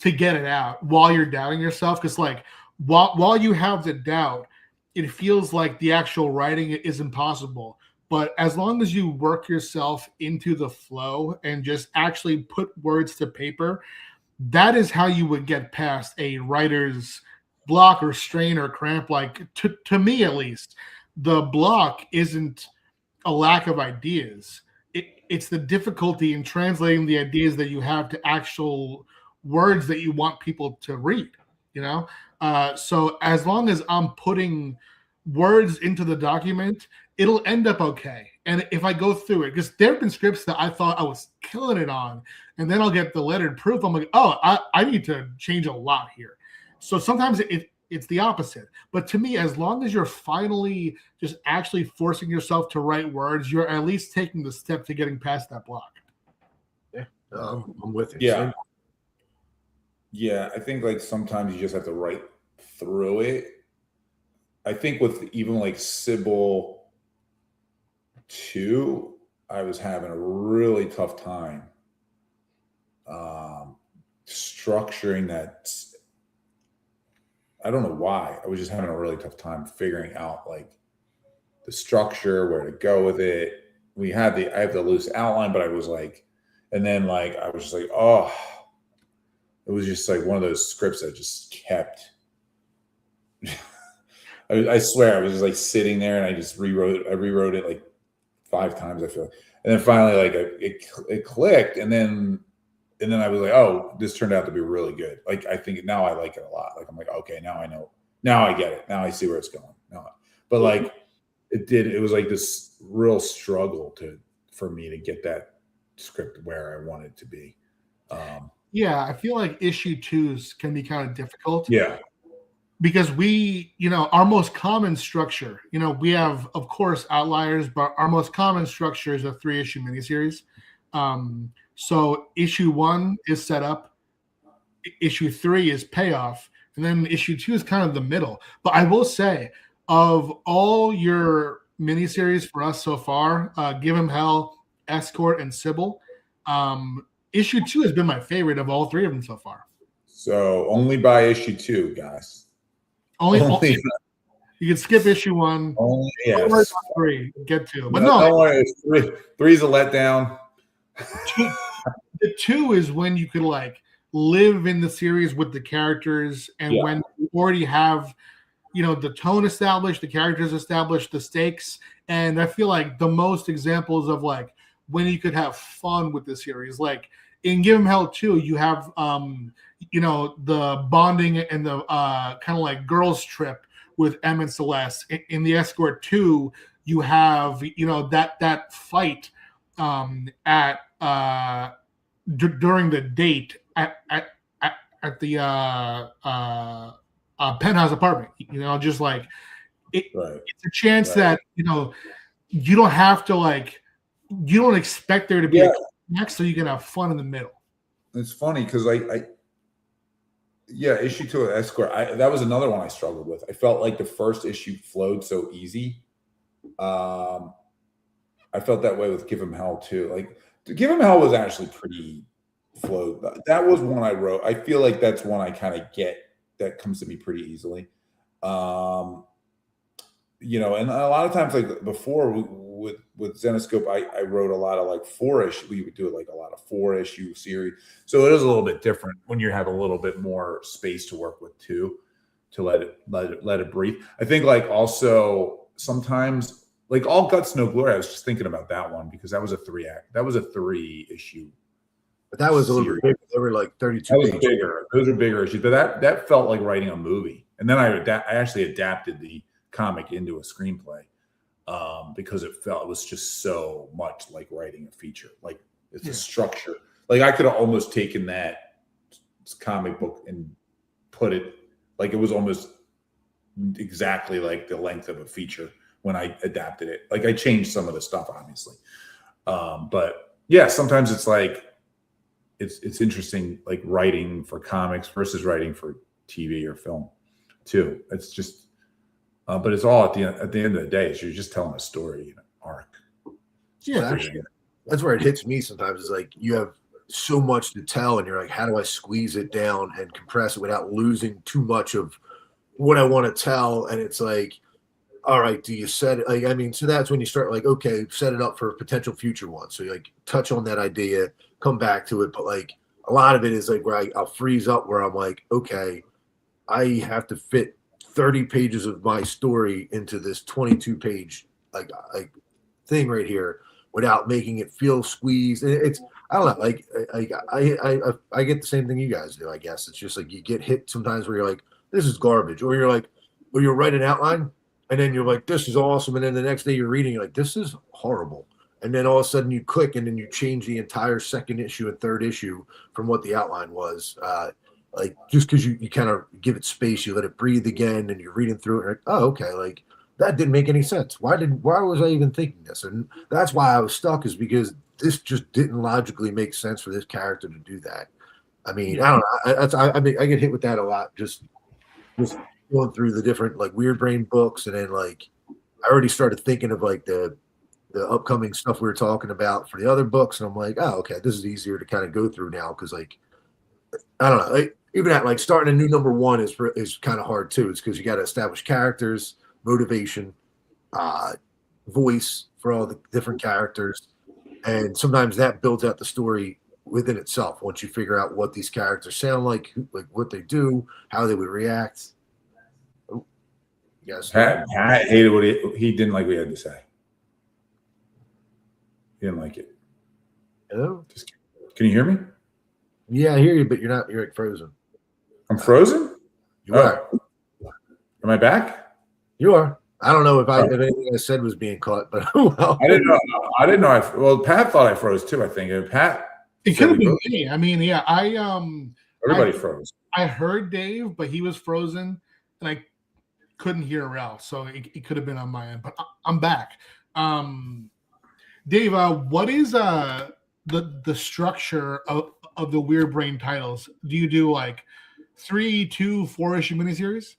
to get it out while you're doubting yourself, because like while you have the doubt, it feels like the actual writing is impossible. But as long as you work yourself into the flow and just actually put words to paper, that is how you would get past a writer's block or strain or cramp. Like to me, at least, the block isn't a lack of ideas. It's the difficulty in translating the ideas that you have to actual words that you want people to read, So as long as I'm putting words into the document, it'll end up okay. And if I go through it, because there have been scripts that I thought I was killing it on, and then I'll get the lettered proof. I'm like, oh, I need to change a lot here. So sometimes it's the opposite. But to me, as long as you're finally just actually forcing yourself to write words, you're at least taking the step to getting past that block. Yeah, I'm with you. Yeah. Yeah, I think like sometimes you just have to write through it. I think with even like Sybil 2, I was having a really tough time structuring that. I don't know why. I was just having a really tough time figuring out like the structure, where to go with it. I have the loose outline, but I was like, and then like I was just like, oh, it was just like one of those scripts that just kept. I swear, I was just like sitting there, and I just rewrote it. I rewrote it like 5 times, I feel, and then finally like it clicked, and then I was like, oh, this turned out to be really good. Like, I think now I like it a lot. Like, I'm like, okay, now I know. Now I get it. Now I see where it's going. But like, it was like this real struggle for me to get that script where I want it to be. Yeah, I feel like issue 2s can be kind of difficult. Yeah. Because our most common structure, we have, of course, outliers, but our most common structure is a 3-issue miniseries. So issue 1 is set up, issue 3 is payoff, and then issue 2 is kind of the middle. But I will say, of all your miniseries for us so far, Give 'Em Hell, Escort, and Sybil, issue 2 has been my favorite of all 3 of them so far. So only by issue 2, guys. Only you can skip issue 1. Only, yes. 3, get 2. But don't worry, 3's a letdown. The 2 is when you could like live in the series with the characters, and when you already have the tone established, the characters established, the stakes. And I feel like the most examples of like when you could have fun with the series, like in Give 'Em Hell 2, you have the bonding and the kind of like girls trip with Em and Celeste. In the Escort 2, you have that fight at during the date at the penthouse apartment. Just like it's a chance that you don't have to you don't expect there to be a climax, so you can have fun in the middle. It's funny because issue 2 of Escort, that was another one I struggled with. I felt like the first issue flowed so easy. I felt that way with Give 'Em Hell too. Like, Give 'Em Hell was actually pretty flowed. That was one I wrote. I feel like that's one I kind of get. That comes to me pretty easily. And a lot of times, like before with Zenoscope, I wrote a lot of like 4-issue. We would do like a lot of 4-issue series. So it is a little bit different when you have a little bit more space to work with too. to let it breathe. I think like also sometimes like All Guts No Glory. I was just thinking about that one because that was a 3 issue. But that was a little bit bigger. They were like 32 That was pages. bigger. Those are bigger issues. But that felt like writing a movie. And then I actually adapted the comic into a screenplay because it was just so much like writing a feature. Like it's a structure. Like I could have almost taken that comic book and put it like it was almost exactly like the length of a feature when I adapted it. Like I changed some of the stuff, obviously. But yeah, sometimes it's like, it's interesting, like writing for comics versus writing for TV or film, too. It's just, but it's all at the end of the day. You're just telling a story, an arc. Yeah, that's where it hits me sometimes. Is like you have so much to tell, and you're like, how do I squeeze it down and compress it without losing too much of what I want to tell? And it's like, all right, do you set it? Like, I mean, so that's when you start like, okay, set it up for a potential future one. So you like touch on that idea, come back to it. But like a lot of it is like where I'll freeze up where I'm like, okay, I have to fit 30 pages of my story into this 22 page like thing right here without making it feel squeezed. And it's, I don't know, like I get the same thing you guys do, I guess. It's just like you get hit sometimes where you're like, this is garbage. Or you're like, or you'll write an outline and then you're like, this is awesome. And then the next day you're reading, you're like, this is horrible. And then all of a sudden you click and then you change the entire second issue and third issue from what the outline was. Like just because you kind of give it space, you let it breathe again and you're reading through it. And like, oh, okay. Like that didn't make any sense. Why was I even thinking this? And that's why I was stuck, is because this just didn't logically make sense for this character to do that. I mean, I don't know. I mean, I get hit with that a lot. Just going through the different like Weird Brain books, and then like I already started thinking of like the upcoming stuff we were talking about for the other books, and I'm like, oh, okay, this is easier to kind of go through now because like I don't know, like, even at like starting a new number one is kind of hard too. It's because you got to establish characters, motivation, voice for all the different characters, and sometimes that builds out the story within itself once you figure out what these characters sound like what they do, how they would react. Oh, yes. Pat hated what he didn't like what he had to say. He didn't like it. Hello? Can you hear me? Yeah, I hear you, but you're like frozen. I'm frozen? You are. Am I back? You are. I don't know if anything I said was being caught, but well. I didn't know. Well, Pat thought I froze too, I think. Pat. It could have been me. I mean, yeah, everybody froze. I heard Dave, but he was frozen, and I couldn't hear Ralph, so it could have been on my end. But I'm back. Dave, what is the structure of the Weird Brain titles? Do you do like 3, 2, 4 issue miniseries?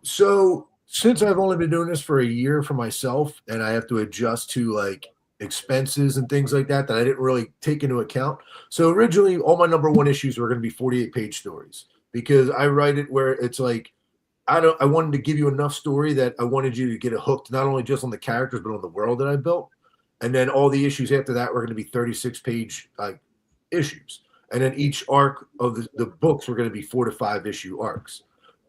So since I've only been doing this for a year for myself, and I have to adjust to like expenses and things like that I didn't really take into account. So originally all my number one issues were going to be 48-page stories, because I write it where it's like I wanted to give you enough story that I wanted you to get hooked not only just on the characters but on the world that I built. And then all the issues after that were going to be 36-page issues. And then each arc of the books were going to be 4 to 5 issue arcs.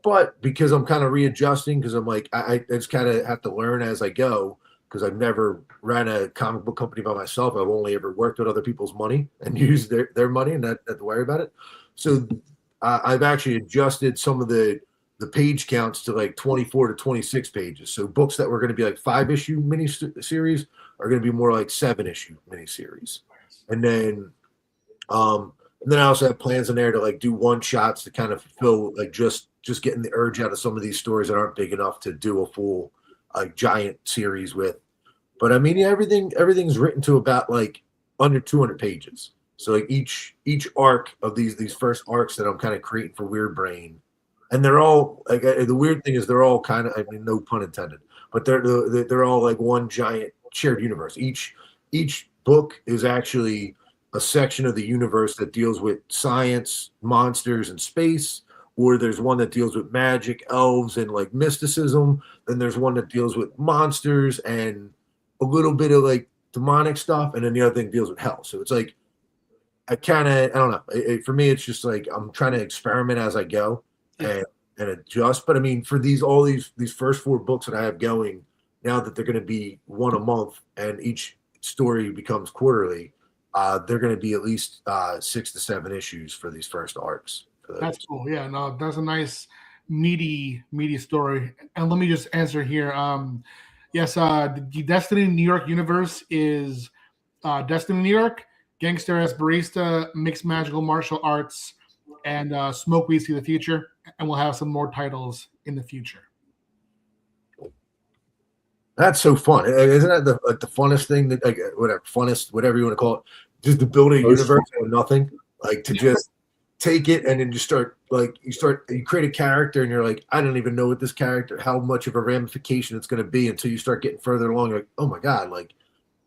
But because I'm kind of readjusting, because I'm like, I just kind of have to learn as I go, because I've never ran a comic book company by myself. I've only ever worked with other people's money and used their money and not have to worry about it. So I've actually adjusted some of the page counts to like 24 to 26 pages. So books that were going to be like 5-issue miniseries are going to be more like 7-issue miniseries. And then I also have plans in there to like do one shots to kind of fulfill like just getting the urge out of some of these stories that aren't big enough to do a full giant series with. But I mean, yeah, everything's written to about like under 200 pages. So like each arc of these first arcs that I'm kind of creating for Weird Brain, and they're all like, the weird thing is they're all kind of, I mean, no pun intended, but they're all like one giant shared universe. Each book is actually a section of the universe that deals with science, monsters, and space. Or there's one that deals with magic, elves, and like mysticism. Then there's one that deals with monsters and a little bit of like demonic stuff. And then the other thing deals with hell. So it's like, I don't know. For me, it's just like I'm trying to experiment as I go. And and adjust. But I mean, for all these first 4 books that I have going now, that they're going to be one a month and each story becomes quarterly, they're going to be at least 6 to 7 issues for these first arcs. That's cool. Yeah, no, that's a nice meaty story. And let me just answer here. Yes, the Destiny New York universe is Destiny New York, Gangster as Barista, Mixed Magical Martial Arts, and Smoke We See the Future. And we'll have some more titles in the future. That's so fun. Isn't that the funnest thing, that like whatever you want to call it, just to build a universe out of nothing, like to just take it and then just start, like you create a character and you're like, I don't even know what this character, how much of a ramification it's going to be, until you start getting further along. You're like, oh my God, like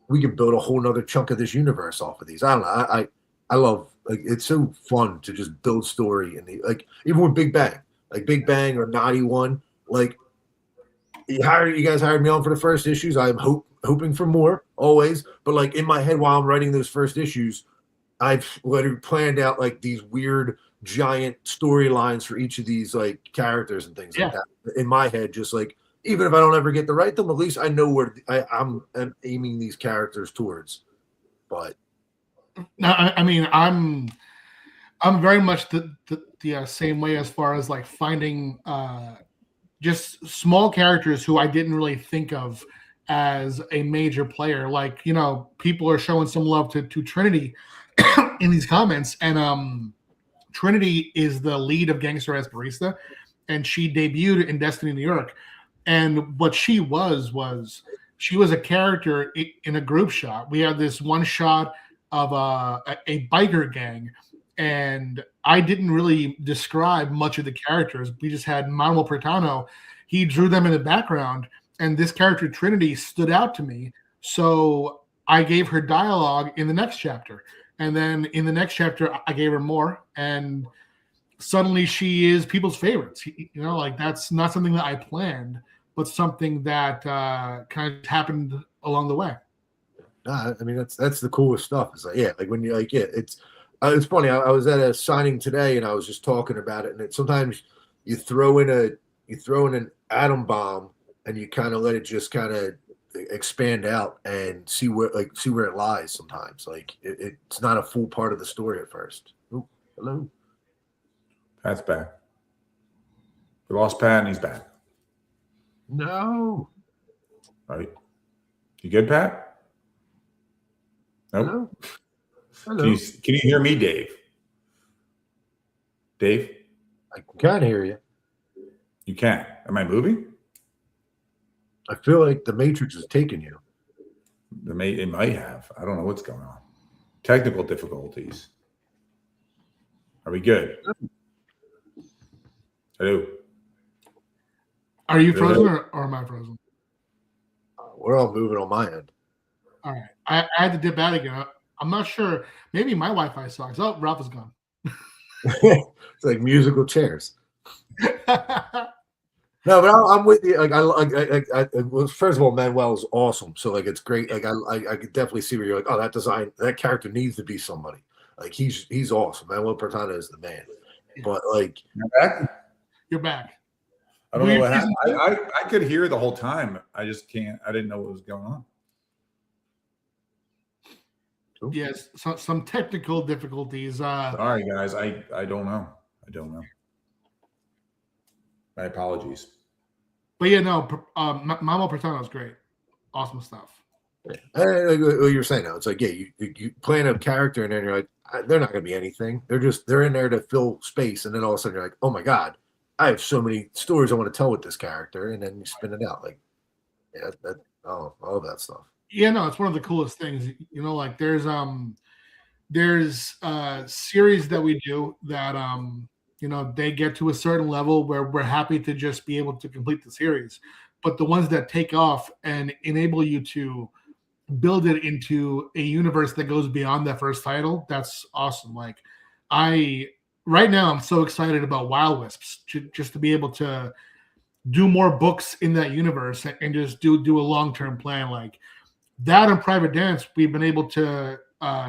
we can build a whole nother chunk of this universe off of these. I don't know. I love, like, it's so fun to just build story, and like even with Big Bang or Naughty One, like you guys hired me on for the first issues. I'm hoping for more always, but like in my head while I'm writing those first issues, I've literally planned out like these weird giant storylines for each of these like characters and things like that in my head. Just like, even if I don't ever get to write them, at least I know where I'm aiming these characters towards. But no, I mean, I'm very much the same way, as far as like finding just small characters who I didn't really think of as a major player. Like, you know, people are showing some love to Trinity in these comments, and Trinity is the lead of Gangster as Barista, and she debuted in Destiny New York. And what she was she was a character in a group shot. We had this one shot of a biker gang, and I didn't really describe much of the characters. We just had Manuel Pertano. He drew them in the background, and this character Trinity stood out to me. So I gave her dialogue in the next chapter. And then in the next chapter, I gave her more, and suddenly she is people's favorites. You know, like that's not something that I planned, but something that kind of happened along the way. I mean, that's the coolest stuff. It's like, like when you're like, it's funny. I was at a signing today, and I was just talking about it. And sometimes you throw in an atom bomb, and you kind of let it just kind of expand out and see where it lies. Sometimes, like it's not a full part of the story at first. Oh, hello. Pat's back. We lost Pat, and he's back. No. All right. You good, Pat? Nope. Hello. Hello. Can you hear me, Dave? Dave? I can kind of hear you. You can. Am I moving? I feel like the Matrix is taking you. It might have. I don't know what's going on. Technical difficulties. Are we good? Hello. Are you frozen or am I frozen? We're all moving on my end. All right. I had to dip out again. I'm not sure. Maybe my Wi-Fi sucks. Oh, Ralph is gone. It's like musical chairs. No, but I'm with you. Like, well, first of all, Manuel's awesome. So like, it's great. Like, I could definitely see where you're like, oh, that character needs to be somebody. Like, he's awesome. Manuel Pertana is the man. But like, you're back. You're back. I don't know what happened. I could hear the whole time. I just can't. I didn't know what was going on. Yes, some technical difficulties. Sorry, guys. I don't know. I don't know. My apologies. But yeah, no, Manuel Pertana is great. Awesome stuff. Like what you're saying now, it's like, you plan a character and then you're like, they're not going to be anything. They're in there to fill space, and then all of a sudden you're like, oh my God, I have so many stories I want to tell with this character, and then you spin it out. Like, all that stuff. Yeah, no, it's one of the coolest things. You know, like there's series that we do that you know, they get to a certain level where we're happy to just be able to complete the series. But the ones that take off and enable you to build it into a universe that goes beyond that first title, that's awesome. Like, right now I'm so excited about Wild Wisps, just to be able to do more books in that universe and just do a long-term plan. Like that and Private Dance, we've been able to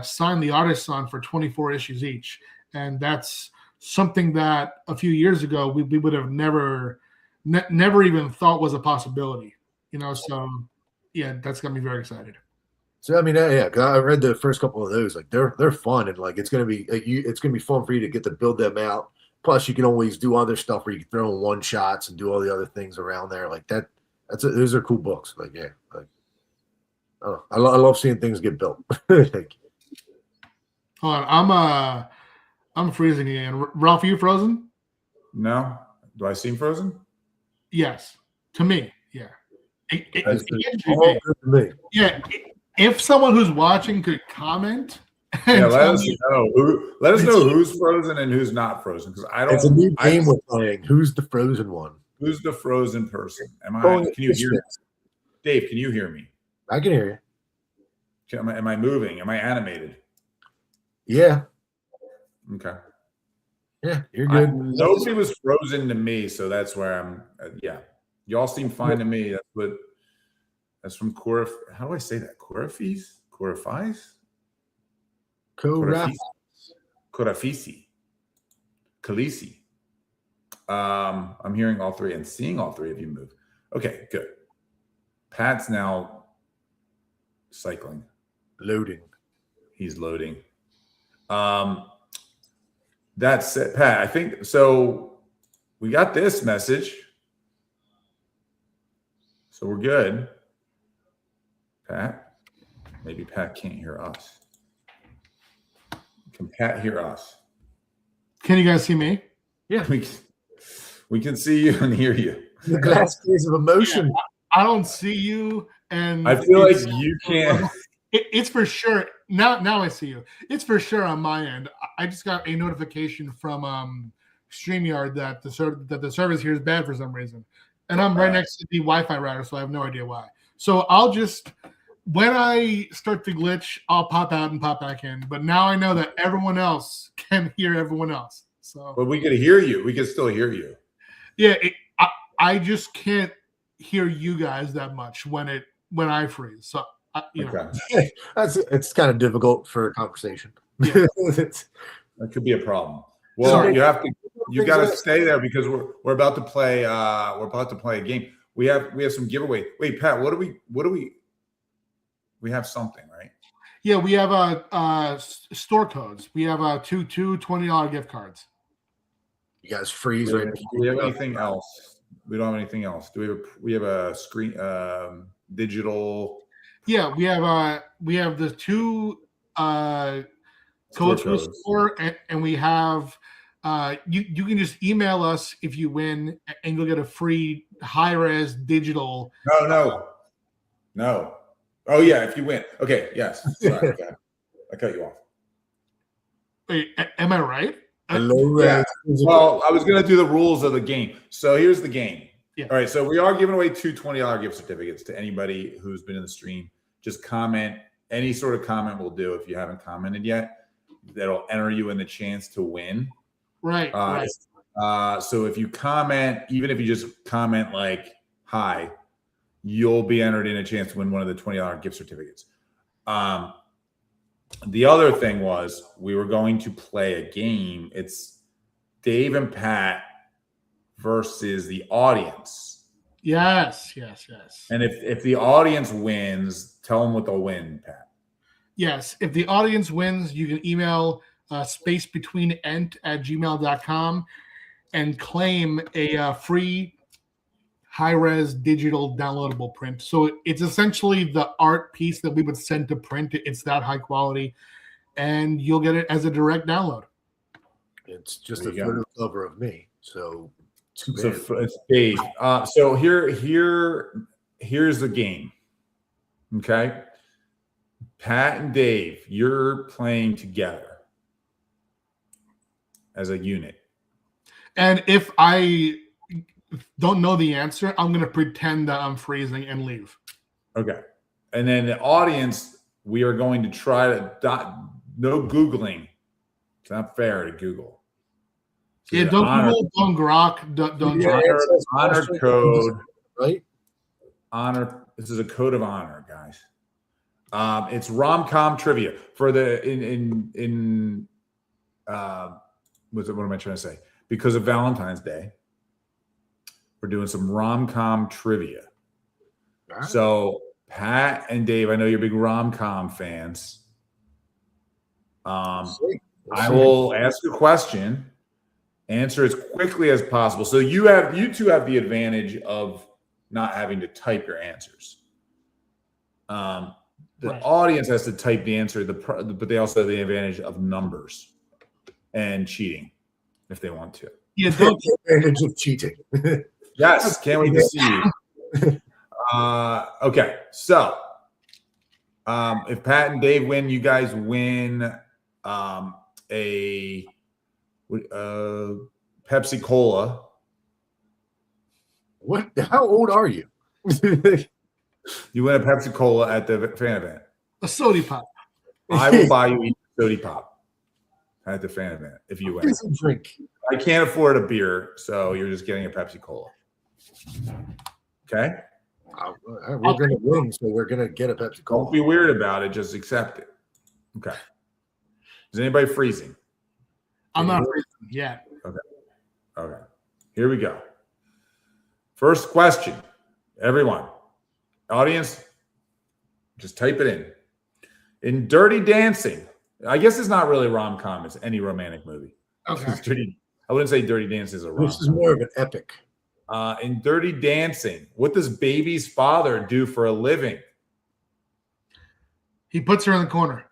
sign the artists on for 24 issues each. And that's something that a few years ago we would have never even thought was a possibility. So yeah, that's got me very excited. So I mean, yeah, 'cause I read the first couple of those. Like they're fun, and like it's gonna be fun for you to get to build them out. Plus, you can always do other stuff where you can throw in one shots and do all the other things around there. Like that. Those are cool books. Like yeah, like I love seeing things get built. Like, hold on, I'm freezing again. Ralph, are you frozen? No, do I seem frozen? Yes, to me, yeah. that's all good to me. Yeah, if someone who's watching could comment, Yeah, let us know who's frozen and who's not frozen, because I don't. It's a new game we're playing. Who's the frozen one? Who's the frozen person? Can you hear me? Dave, can you hear me? I can hear you. Am I moving? Am I animated? Yeah. Okay. Yeah, you're good. Nobody was frozen to me, so that's where I'm. Yeah, y'all seem fine to me. That's from Cora. How do I say that? Corafis? Corafisi. Khaleesi. I'm hearing all three and seeing all three of you move. Okay, good. Pat's now cycling. Loading. He's loading. That's it, Pat. I think so. We got this message. So we're good. Pat. Maybe Pat can't hear us. Can Pat hear us? Can you guys see me? Yeah. We can see you and hear you. The glass case of emotion. Yeah, I don't see you, and I feel like you can't. It's for sure. Now I see you. It's for sure on my end. I just got a notification from StreamYard that the service here is bad for some reason, and I'm right next to the Wi-Fi router, so I have no idea why. So I'll just, when I start to glitch, I'll pop out and pop back in. But now I know that everyone else can hear everyone else. So, but we could hear you. We could still hear you. Yeah, I just can't hear you guys that much when I freeze. So. Okay. It's kind of difficult for a conversation. Yeah. That could be a problem. Well, you got to stay there because we're about to play. We're about to play a game. We have some giveaway. Wait, Pat, what do we have something, right? Yeah, we have store codes. We have two $20 gift cards. You guys freeze right. Do we have anything else? We don't have anything else. We have a screen digital. Yeah, we have the two codes for the store, and we have you can just email us if you win, and you'll get a free high-res digital. No. Oh yeah, if you win. Okay, yes. Sorry, I cut you off. Wait, am I right? Yeah. Well, I was going to do the rules of the game. So here's the game. Yeah. All right, so we are giving away two $20 gift certificates to anybody who's been in the stream. Just comment. Any sort of comment will do if you haven't commented yet. That'll enter you in the chance to win. Right. So if you comment, even if you just comment like hi, you'll be entered in a chance to win one of the $20 gift certificates. The other thing was we were going to play a game. It's Dave and Pat versus the audience. Yes. And if the audience wins, tell them what they'll win, Pat. Yes. If the audience wins, you can email spacebetweenent@gmail.com and claim a free high-res digital downloadable print. So it's essentially the art piece that we would send to print. It's that high quality, and you'll get it as a direct download. It's just a photo cover of me. So it's Dave. So here's the game. Okay. Pat and Dave, you're playing together as a unit. And if I don't know the answer, I'm going to pretend that I'm freezing and leave. Okay. And then the audience, we are going to try to no Googling. It's not fair to Google. So yeah, don't Google, don't grok, don't honor code. Right? Honor. This is a code of honor, guys. It's Rom Com Trivia for the what am I trying to say? Because of Valentine's Day, we're doing some rom-com trivia. All right. So Pat and Dave, I know you're big rom-com fans. I will ask a question, answer as quickly as possible. So you two have the advantage of not having to type your answers. The audience has to type the answer, but they also have the advantage of numbers and cheating if they want to. Yeah, don't the advantage of cheating. Yes, can't wait to see you. Okay, so if Pat and Dave win, you guys win a Pepsi Cola. What? How old are you? You win a Pepsi Cola at the fan event. a soda pop. I will buy you a soda pop at the fan event if you win. Drink. I can't afford a beer, so you're just getting a Pepsi Cola. Okay? We're going to win, so we're going to get a Pepsi Cola. Don't be weird about it. Just accept it. Okay. Is anybody freezing? I'm not freezing yet. Okay. Here we go. First question. Everyone. Audience, just type it in. In Dirty Dancing, I guess it's not really rom-com. It's any romantic movie. Okay. I wouldn't say Dirty Dancing is a rom-com. This is more of an epic. In Dirty Dancing, what does Baby's father do for a living? He puts her in the corner.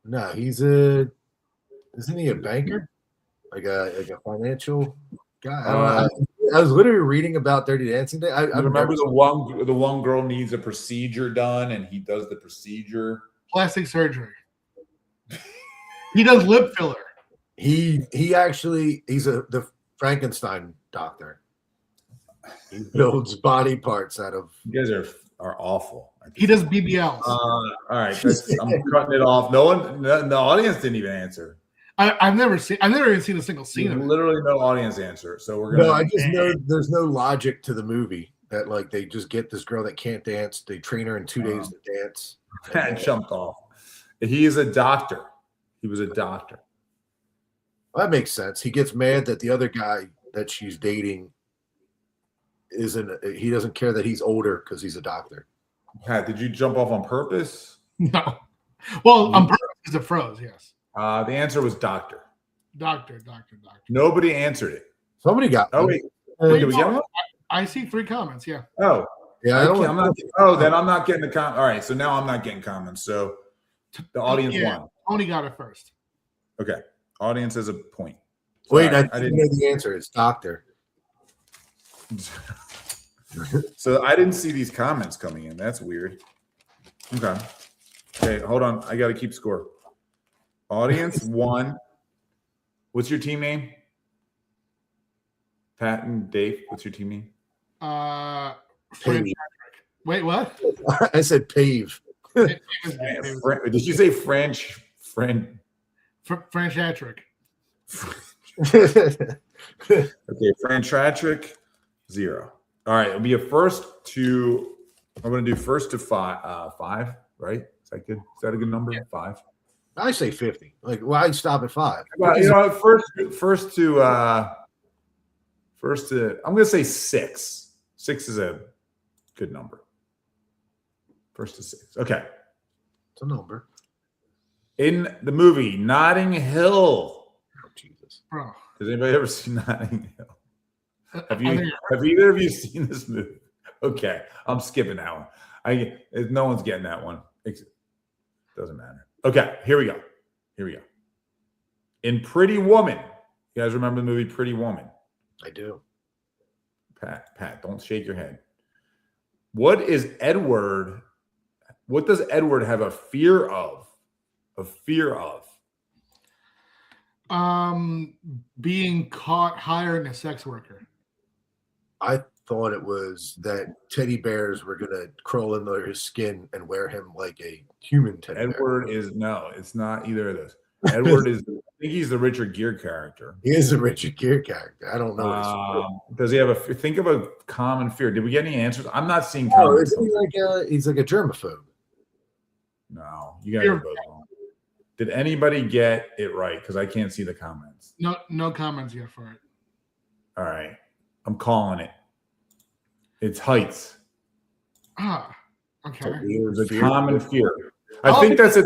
No, isn't he a banker? Like a financial guy? I was literally reading about Dirty Dancing Day. I remember the one girl needs a procedure done, and he does the procedure. Plastic surgery. He does lip filler. He's the Frankenstein doctor. He builds body parts out of. You guys are awful. He does BBLs. All right, I'm cutting it off. The audience didn't even answer. I've never even seen a single scene of it. Literally no audience answer. So we're gonna. No, I just know there's no logic to the movie that like they just get this girl that can't dance. They train her in 2 days to dance. I jumped off. He is a doctor. He was a doctor. Well, that makes sense. He gets mad that the other guy that she's dating he doesn't care that he's older because he's a doctor. Pat, did you jump off on purpose? No. Well, on purpose because it froze, yes. The answer was doctor. Doctor. Nobody answered it. Somebody got. Oh wait, did we get one? I see 3 comments. Yeah. Oh, yeah. Then I'm not getting the comment. All right, so now I'm not getting comments. So the audience won. Tony got it first. Okay, audience has a point. So Wait, I didn't know the answer. It's doctor. So I didn't see these comments coming in. That's weird. Okay, hold on. I got to keep score. Audience 1. What's your team name? Pat and Dave, what's your team name? Wait, what? I said pave. Did you say French? Franchatric. Okay, Franchatric 0. All right, it'll be a first to. I'm going to do first to 5, right? Is that good? Is that a good number? 5. I say 50. Like, why stop at 5? Well, first to. I'm going to say 6. 6 is a good number. First to 6. Okay. It's a number. In the movie Notting Hill. Oh, Jesus. Bro. Has anybody ever seen Notting Hill? Have either of you seen this movie? Okay, I'm skipping that one. No one's getting that one. It doesn't matter. Okay, here we go. In Pretty Woman, you guys remember the movie Pretty Woman? I do. Pat, don't shake your head. What does Edward have a fear of? Being caught hiring a sex worker. I thought it was that teddy bears were gonna crawl under his skin and wear him like a human teddy Edward bear. It's not either of those. Edward I think he's the Richard Gere character. He is a Richard Gere character. I don't know. Does he have think of a common fear? Did we get any answers? I'm not seeing Oh, comments. he's like a germaphobe. No, you guys are both wrong. Did anybody get it right? Because I can't see the comments. No comments yet for it. All right. I'm calling it. It's heights. Ah, okay. It's a common fear. I think that's at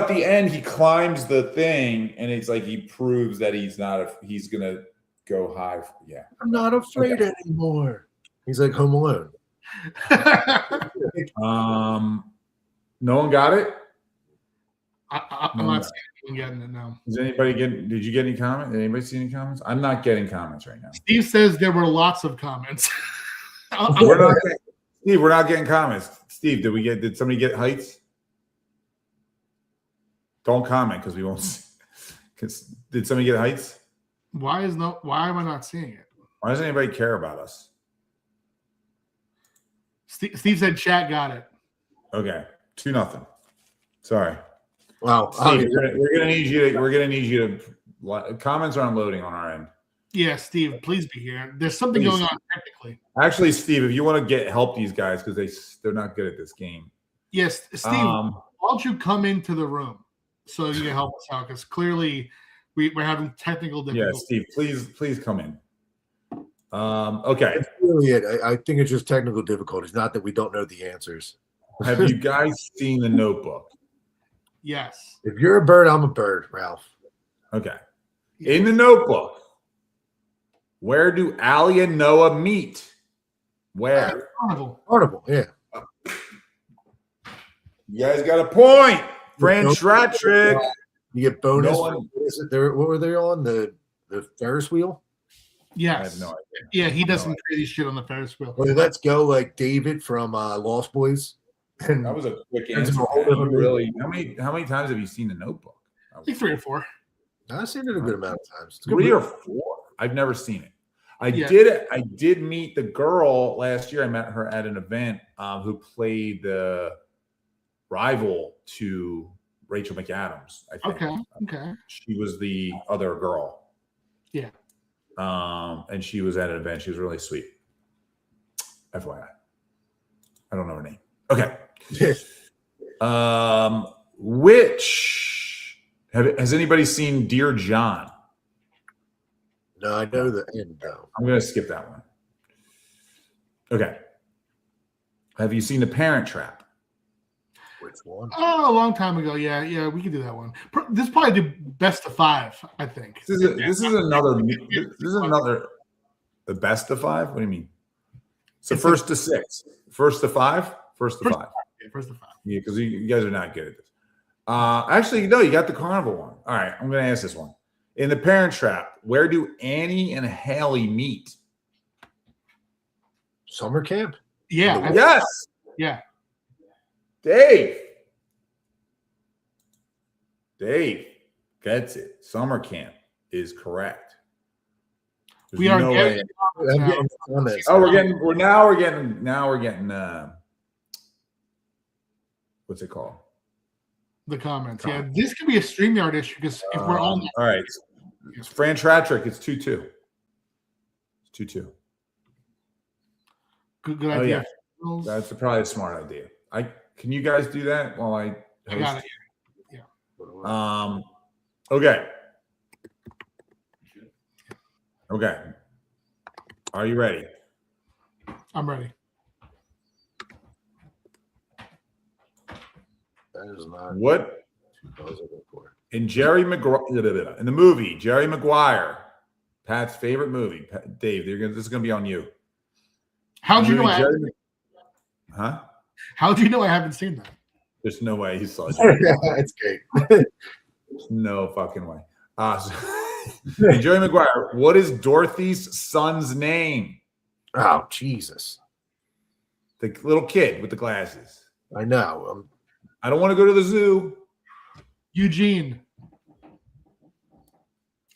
the end he climbs the thing and it's like he proves that he's gonna go high. Yeah. I'm not afraid anymore. He's like Home Alone. No one got it? I'm not getting it now. Did you get any comments? Did anybody see any comments? I'm not getting comments right now. Steve says there were lots of comments. We're not getting comments. Steve, did somebody get heights? Don't comment because we won't see. Did somebody get heights? Why am I not seeing it? Why doesn't anybody care about us? Steve said chat got it. Okay. 2-0. Sorry. Wow. Steve, we're gonna need you to comments aren't loading on our end. Yeah, Steve, please be here. There's something going on technically. Actually, Steve, if you want to help these guys because they're not good at this game. Yes, Steve, why don't you come into the room so you can help us out? Because clearly we're having technical difficulties. Yeah, Steve, please come in. Okay. That's really it. I think it's just technical difficulties, not that we don't know the answers. Have you guys seen The Notebook? Yes. If you're a bird, I'm a bird, Ralph. Okay. In The Notebook, where do Allie and Noah meet? Where? Carnival. Yeah. You guys got a point. Franchini. You get bonus. What were they on? The Ferris wheel? Yes. I have no idea. Yeah, he does some crazy shit on the Ferris wheel. Well, let's go like David from Lost Boys. And that was a quick answer. How many times have you seen The Notebook? I think 3 or 4. I've seen it a good amount of times. 3 or 4. I've never seen it. I did meet the girl last year. I met her at an event who played the rival to Rachel McAdams, I think. Okay. She was the other girl. Yeah. And she was at an event. She was really sweet. FYI. I don't know her name. Okay. Has anybody seen Dear John? No, I know the end though. I'm going to skip that one. Okay. Have you seen The Parent Trap? Which one? Oh, a long time ago. Yeah, we could do that one. This probably do best of 5, I think. This is another. The best of 5. What do you mean? So first to 6, first to 5, first to 5. Yeah, first to 5. Yeah, because you guys are not good at this. Actually, no, you got the carnival one. All right, I'm going to ask this one. In The Parent Trap, where do Annie and Haley meet? Summer camp? Yeah. Yes. Yeah. Dave gets it. Summer camp is correct. We are getting comments. Oh, we're getting what's it called? The comments. Yeah, this could be a StreamYard issue because if we're on. All right. Fran Tratrick, it's 2-2. It's 2-2. Good idea. Yeah. That's probably a smart idea. Can you guys do that while I got it. Yeah. Okay. Okay. Are you ready? I'm ready. That is not what in in the movie Jerry Maguire, Pat's favorite movie. Dave, this is gonna be on you. How'd you know How'd you know I haven't seen that? There's no way he saw it. That's great. There's no fucking way. Jerry Maguire, what is Dorothy's son's name? Oh, Jesus. The little kid with the glasses. I know. I don't want to go to the zoo. Eugene.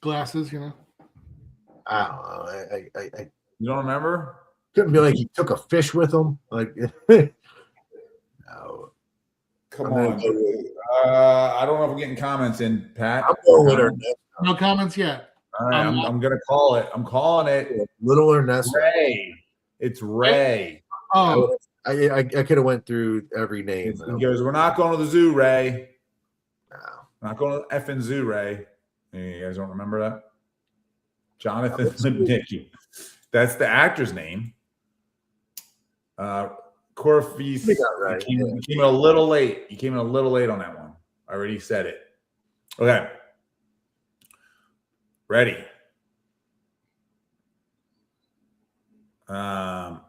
Glasses, you know. I don't know. I you don't remember? Couldn't be like he took a fish with him. Like, no. Come on. I don't know if we're getting comments in, Pat. I'm going with her. No comments yet. All right, I'm going to call it. I'm calling it. Little or Nessa. Ray. It's Ray. Oh. I could have went through every name. He goes, we're not going to the zoo, Ray. No. Not going to effing zoo, Ray. You guys don't remember that? Jonathan Lipnicki. That's the actor's name. Corfis. Right. You came in a little late. You came in a little late on that one. I already said it. Okay. Ready. All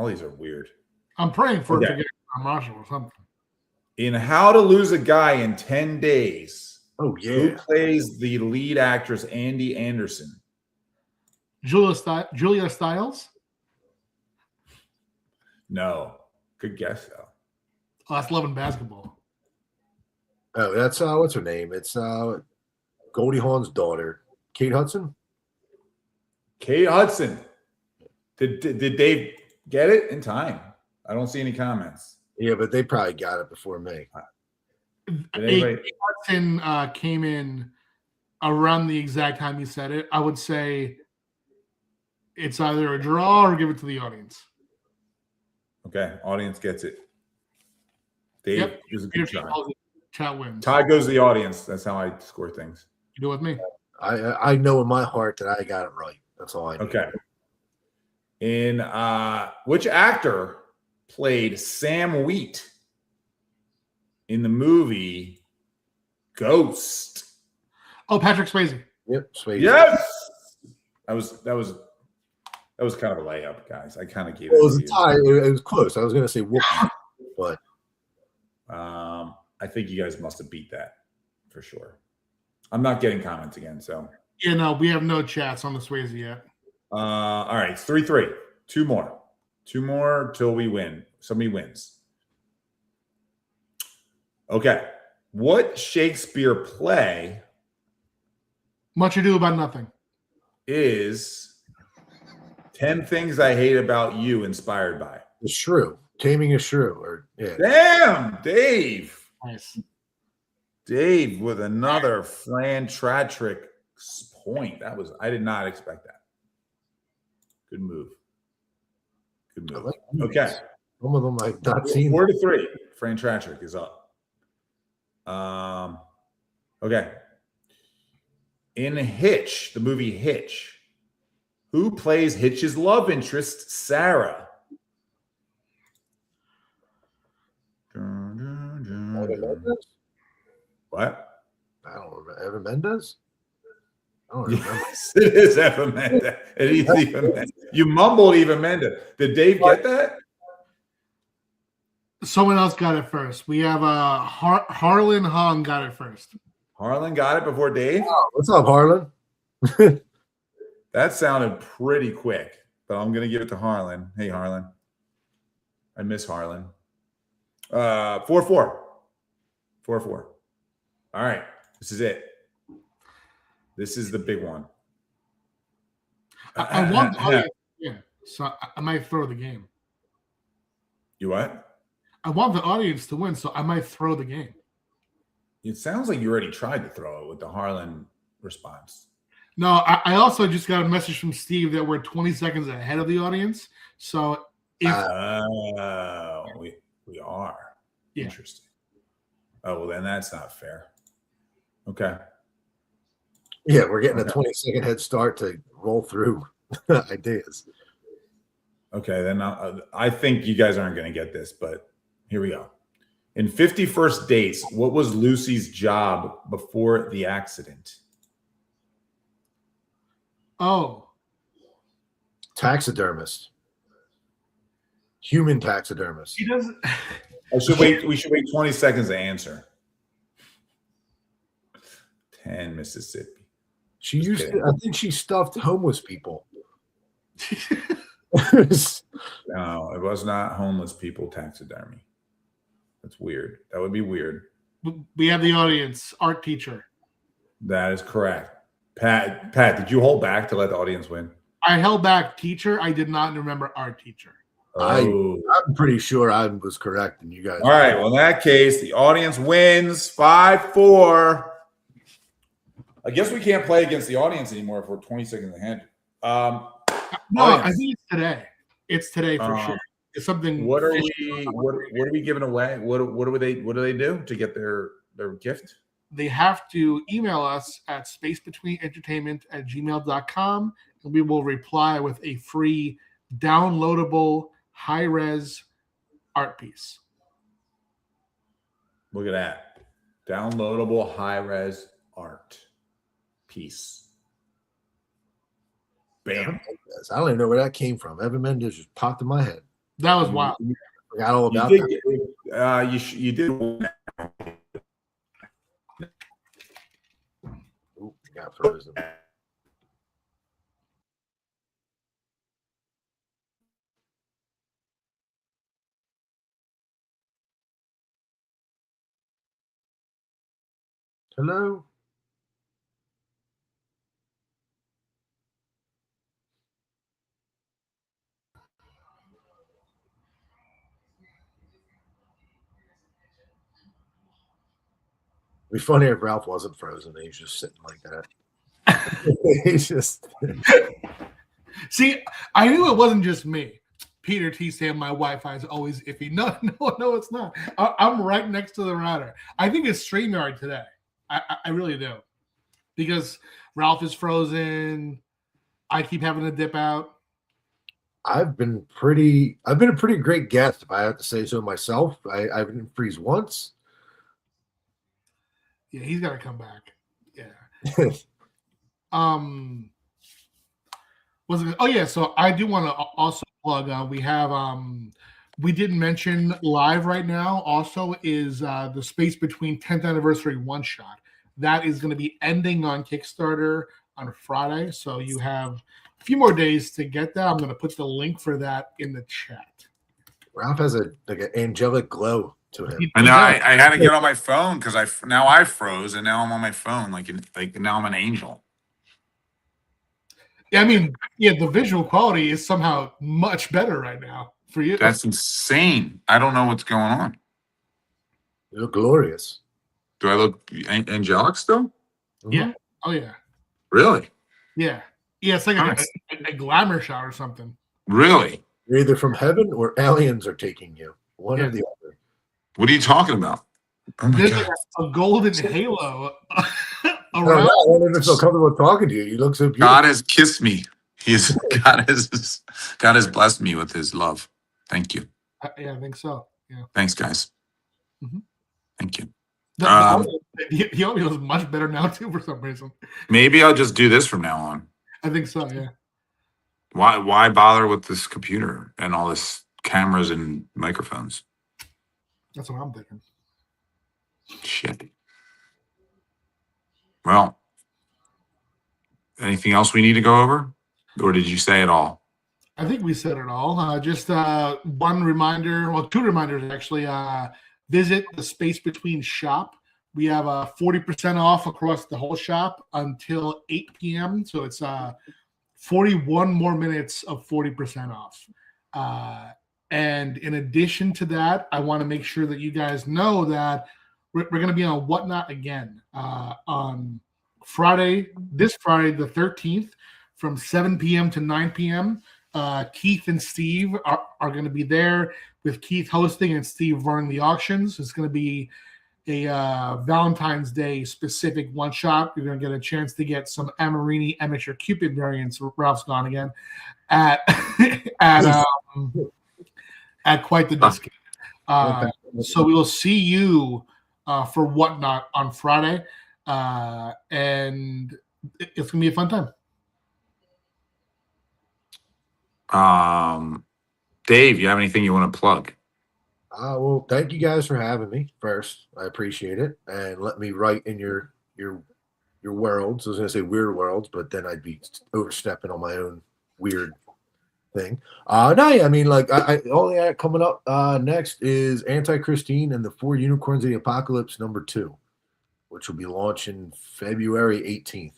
these are weird. I'm praying for it to get a Marshall or something. In How to Lose a Guy in 10 Days. Oh, yeah. Who plays the lead actress Andy Anderson? Julia Stiles? No. Good guess, though. Oh, that's Love and Basketball. Oh, that's what's her name? It's Goldie Hawn's daughter, Kate Hudson. Kate Hudson. Did Dave get it in time? I don't see any comments. Yeah, but they probably got it before me. Kate Hudson came in around the exact time you said it. I would say it's either a draw or give it to the audience. Okay, audience gets it. Dave is a good try. Chat wins. Tie goes to the audience. That's how I score things. You do it with me. I know in my heart that I got it right. That's all I know. Okay. In which actor played Sam Wheat in the movie Ghost? Oh, Patrick Swayze. Yep, Swayze. Yes. That was kind of a layup, guys. I kind of gave it was a tie. It was close. I was going to say Whoopi, but I think you guys must have beat that for sure. I'm not getting comments again, so. Yeah, no, we have no chats on the Swayze yet. All right, it's 3-3. Two more till we win. Somebody wins. Okay. What Shakespeare play Much Ado About Nothing is 10 Things I Hate About You inspired by? The Shrew. Taming a Shrew. Or yeah. Damn, Dave. Nice. Dave with another Franchini point. I did not expect that. Good move. Okay. Some of them I've not seen. 4-3. Franchini is up. Okay. In Hitch, the movie Hitch, who plays Hitch's love interest, Sarah? What? I don't remember. Eva Mendes? I don't remember. Yes, it is Eva Mendes. It is Eva Mendes. You mumbled Eva Mendes. Did Dave get that? Someone else got it first. We have Harlan Hahn got it first. Harlan got it before Dave? Oh, what's up, Harlan? That sounded pretty quick, but I'm going to give it to Harlan. Hey, Harlan. I miss Harlan. 4-4. 4-4. All right. This is it. This is the big one. I want the audience to win, so I might throw the game. You what? I want the audience to win, so I might throw the game. It sounds like you already tried to throw it with the Harlan response. No, I also just got a message from Steve that we're 20 seconds ahead of the audience. So if we are. Yeah. Interesting. Oh, well, then that's not fair. Okay. Yeah, we're getting a 20-second head start to roll through ideas. Okay, then I think you guys aren't going to get this, but here we go. In 50 First Dates, what was Lucy's job before the accident? Oh. Taxidermist. Human taxidermist. He doesn't. We should wait 20 seconds to answer. 10, Mississippi. She used to, I think she stuffed homeless people. No, it was not homeless people taxidermy. That's weird. That would be weird. We have the audience, art teacher. That is correct. Pat, did you hold back to let the audience win? I held back teacher. I did not remember art teacher. Oh. I'm pretty sure I was correct, and you guys. All right. Well, in that case, the audience wins 5-4. I guess we can't play against the audience anymore if we're 20 seconds ahead. No, I think it's today. It's today for sure. It's something. What are we giving away? What do they do to get their gift? They have to email us at spacebetweenentertainment@gmail.com, and we will reply with a free downloadable high-res art piece. Look at that. Downloadable high-res art piece. Bam. I don't even know where that came from. Evan Mendes just popped in my head. That was wild. I forgot all about You that. did, you did. Ooh, got frozen. Hello. It'd be funny if Ralph wasn't frozen. He's just sitting like that. He's just. See, I knew it wasn't just me. Peter T saying my Wi-Fi is always iffy. No, it's not. I'm right next to the router. I think it's StreamYard today. I really do. Because Ralph is frozen. I keep having to dip out. I've been a pretty great guest, if I have to say so myself. I didn't freeze once. Yeah, he's got to come back. Yeah. So I do want to also plug. We have we didn't mention live right now. Also, is the Space Between 10th Anniversary one shot that is going to be ending on Kickstarter on Friday. So you have a few more days to get that. I'm going to put the link for that in the chat. Ralph has an angelic glow to him. I know. I had to get on my phone because I froze and now I'm on my phone like now I'm an angel. Yeah, I mean, the visual quality is somehow much better right now for you. That's insane. I don't know what's going on. You look glorious. Do I look angelic still? Yeah. Oh yeah. Really? Yeah. Yeah. It's like a glamour shot or something. Really? You're either from heaven or aliens are taking you. One or the other. What are you talking about? Oh my There's God. a golden halo I around. don't even feel comfortable talking to you. You look so beautiful. God has kissed me. God has blessed me with his love. Thank you. Yeah, I think so. Yeah. Thanks, guys. Mm-hmm. Thank you. The audio is much better now too for some reason. Maybe I'll just do this from now on. I think so. Yeah. Why bother with this computer and all this cameras and microphones? That's what I'm thinking. Shit. Well, anything else we need to go over? Or did you say it all? I think we said it all. Just one reminder, well, two reminders actually. Visit the Space Between shop. We have 40% off across the whole shop until 8 p.m. So it's 41 more minutes of 40% off. And in addition to that, I want to make sure that you guys know that we're going to be on Whatnot again on Friday, this Friday, the 13th, from 7 p.m. to 9 p.m. Keith and Steve are going to be there, with Keith hosting and Steve running the auctions. It's going to be a Valentine's Day specific one shot. You're going to get a chance to get some Amarini Amateur Cupid variants. Ralph's gone again at quite the discount. So we will see you for Whatnot on Friday, and it's going to be a fun time. Dave, you have anything you want to plug? Well, thank you guys for having me first. I appreciate it. And let me write in your worlds. I was going to say weird worlds, but then I'd be overstepping on my own weird thing. I mean, like, I only got coming up next is Anti-Christine and the 4 Unicorns of the Apocalypse #2, which will be launching February 18th.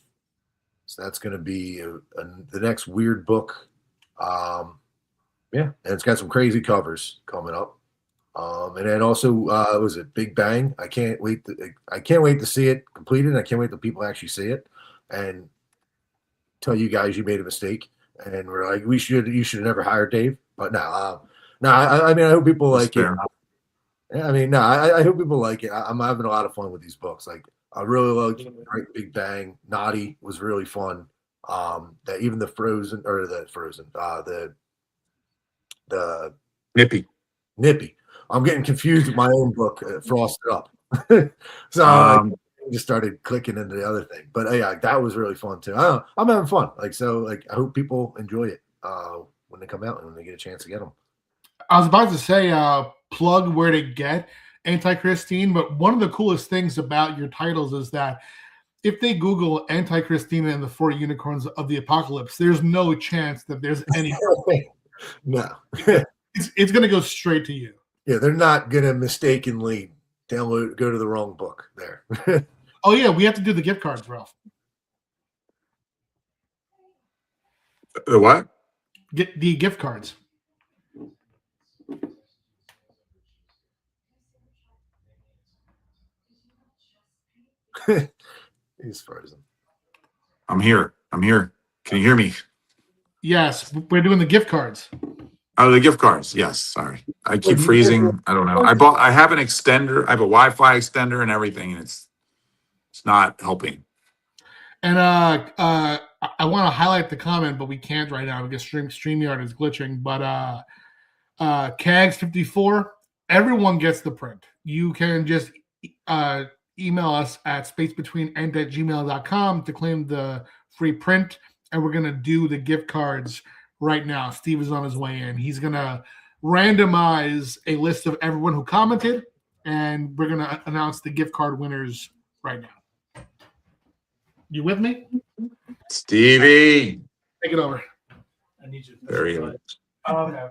So that's going to be the next weird book. And it's got some crazy covers coming up. And then also, was it Big Bang? I can't wait to see it completed. I can't wait till people actually see it and tell you guys you made a mistake. And we're like, you should have never hired Dave. But no, No, I mean, I hope people That's like fair. it. I mean, no, I hope people like it. I'm having a lot of fun with these books. Like, I really loved Great Big Bang. Naughty was really fun. That even the Nippy. Nippy. I'm getting confused with my own book, Frosted Up. So I just started clicking into the other thing. But yeah, that was really fun too. I'm having fun. Like, so, like, I hope people enjoy it when they come out and when they get a chance to get them. I was about to say plug where to get Anti-Christine, but one of the coolest things about your titles is that if they Google Anti-Christina and the Four Unicorns of the Apocalypse, there's no chance that there's any. No. It's going to go straight to you. Yeah, they're not going to mistakenly go to the wrong book there. Oh, yeah, we have to do the gift cards, Ralph. The what? Get the gift cards. He's frozen. I'm here. Can you hear me? Yes, we're doing the gift cards. Oh, the gift cards. Yes. Sorry. I keep freezing. I don't know. I have an extender. I have a Wi-Fi extender and everything, and it's not helping. And I want to highlight the comment, but we can't right now because StreamYard is glitching. But CAGS54, everyone gets the print. You can just email us at spacebetweenend@gmail.com to claim the free print, and we're going to do the gift cards right now. Steve is on his way in. He's going to randomize a list of everyone who commented, and we're going to announce the gift card winners right now. You with me? Stevie. Take it over. I need you. There he is. Oh, okay.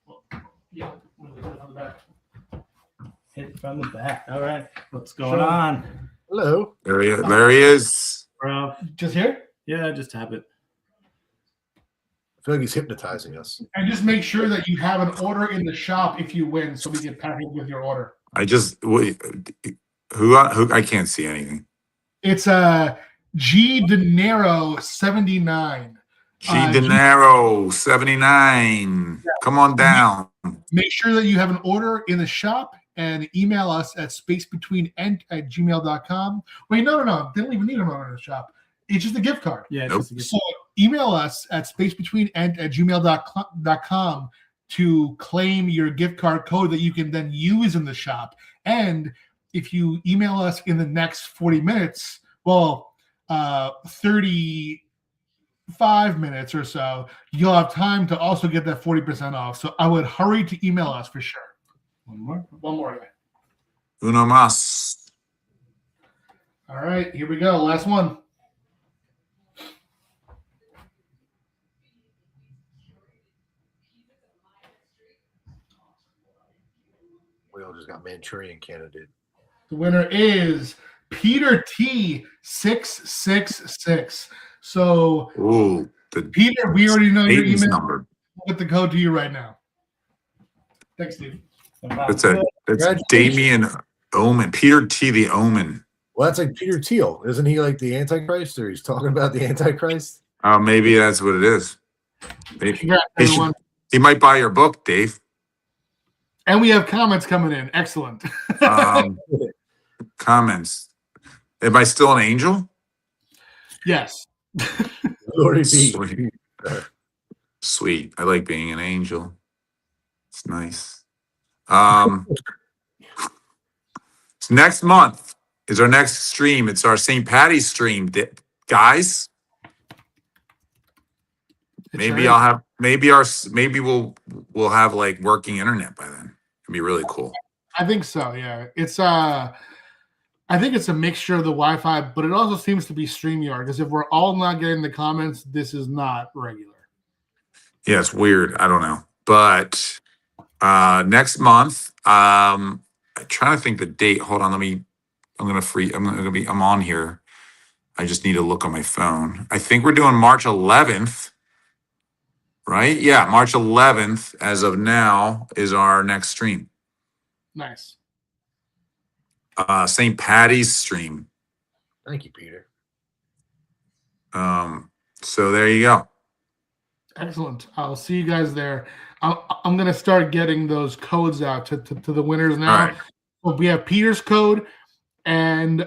Well, yeah. On the back. Hit it from the back. All right. What's going on? Hello. There he is. Bro. Just here? Yeah, just tap it. I feel like he's hypnotizing us. And just make sure that you have an order in the shop if you win, so we can pack it with your order. Who I can't see anything. It's G Dinero 79. G Dinero 79. Yeah. Come on down. Make sure that you have an order in the shop and email us at spacebetweenend@gmail.com. Wait, no. They don't even need an order in the shop. It's just a gift card. Yeah. Nope. So email us at spacebetweenend@gmail.com to claim your gift card code that you can then use in the shop. And if you email us in the next 40 minutes, 35 minutes or so, you'll have time to also get that 40% off. So I would hurry to email us for sure. One more. Uno más. All right, here we go. Last one. We all just got Manchurian Candidate. The winner is Peter T 666. So, ooh, Peter, we already know your email number. I'll get the code to you right now. Thanks, Steve. That's Damien Omen. Peter T the Omen. Well, that's like Peter Thiel. Isn't he like the Antichrist, or he's talking about the Antichrist? Maybe that's what it is. Congrats, everyone. He might buy your book, Dave. And we have comments coming in. Excellent. Comments. Am I still an angel? Yes. Glory be. Sweet. Sweet. I like being an angel. It's nice. Next month is our next stream. It's our St. Patty's stream, guys. Maybe we'll have like working internet by then. It'd be really cool. I think so. Yeah, I think it's a mixture of the Wi-Fi, but it also seems to be StreamYard, because if we're all not getting the comments, this is not regular. Yeah, it's weird. I don't know, but next month, I'm trying to think the date. Hold on, I'm on here. I just need to look on my phone. I think we're doing March 11th. Right? Yeah, March 11th, as of now, is our next stream. Nice. St. Patty's stream. Thank you, Peter. So there you go. Excellent. I'll see you guys there. I'm gonna start getting those codes out to the winners All now. right. So we have Peter's code, and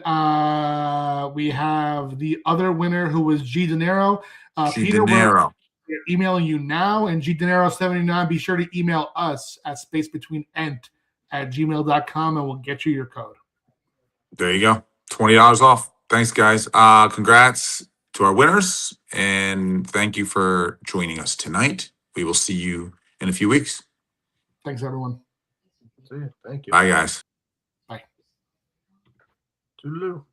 we have the other winner who was G De Niro. G Peter, De Niro. we're emailing you now, and G De Niro 79. Be sure to email us at spacebetweenent@gmail.com, and we'll get you your code. There you go. $20 off. Thanks, guys. Congrats to our winners, and thank you for joining us tonight. We will see you in a few weeks. Thanks, everyone. See you. Thank you. Bye, guys. Bye. Toodaloo.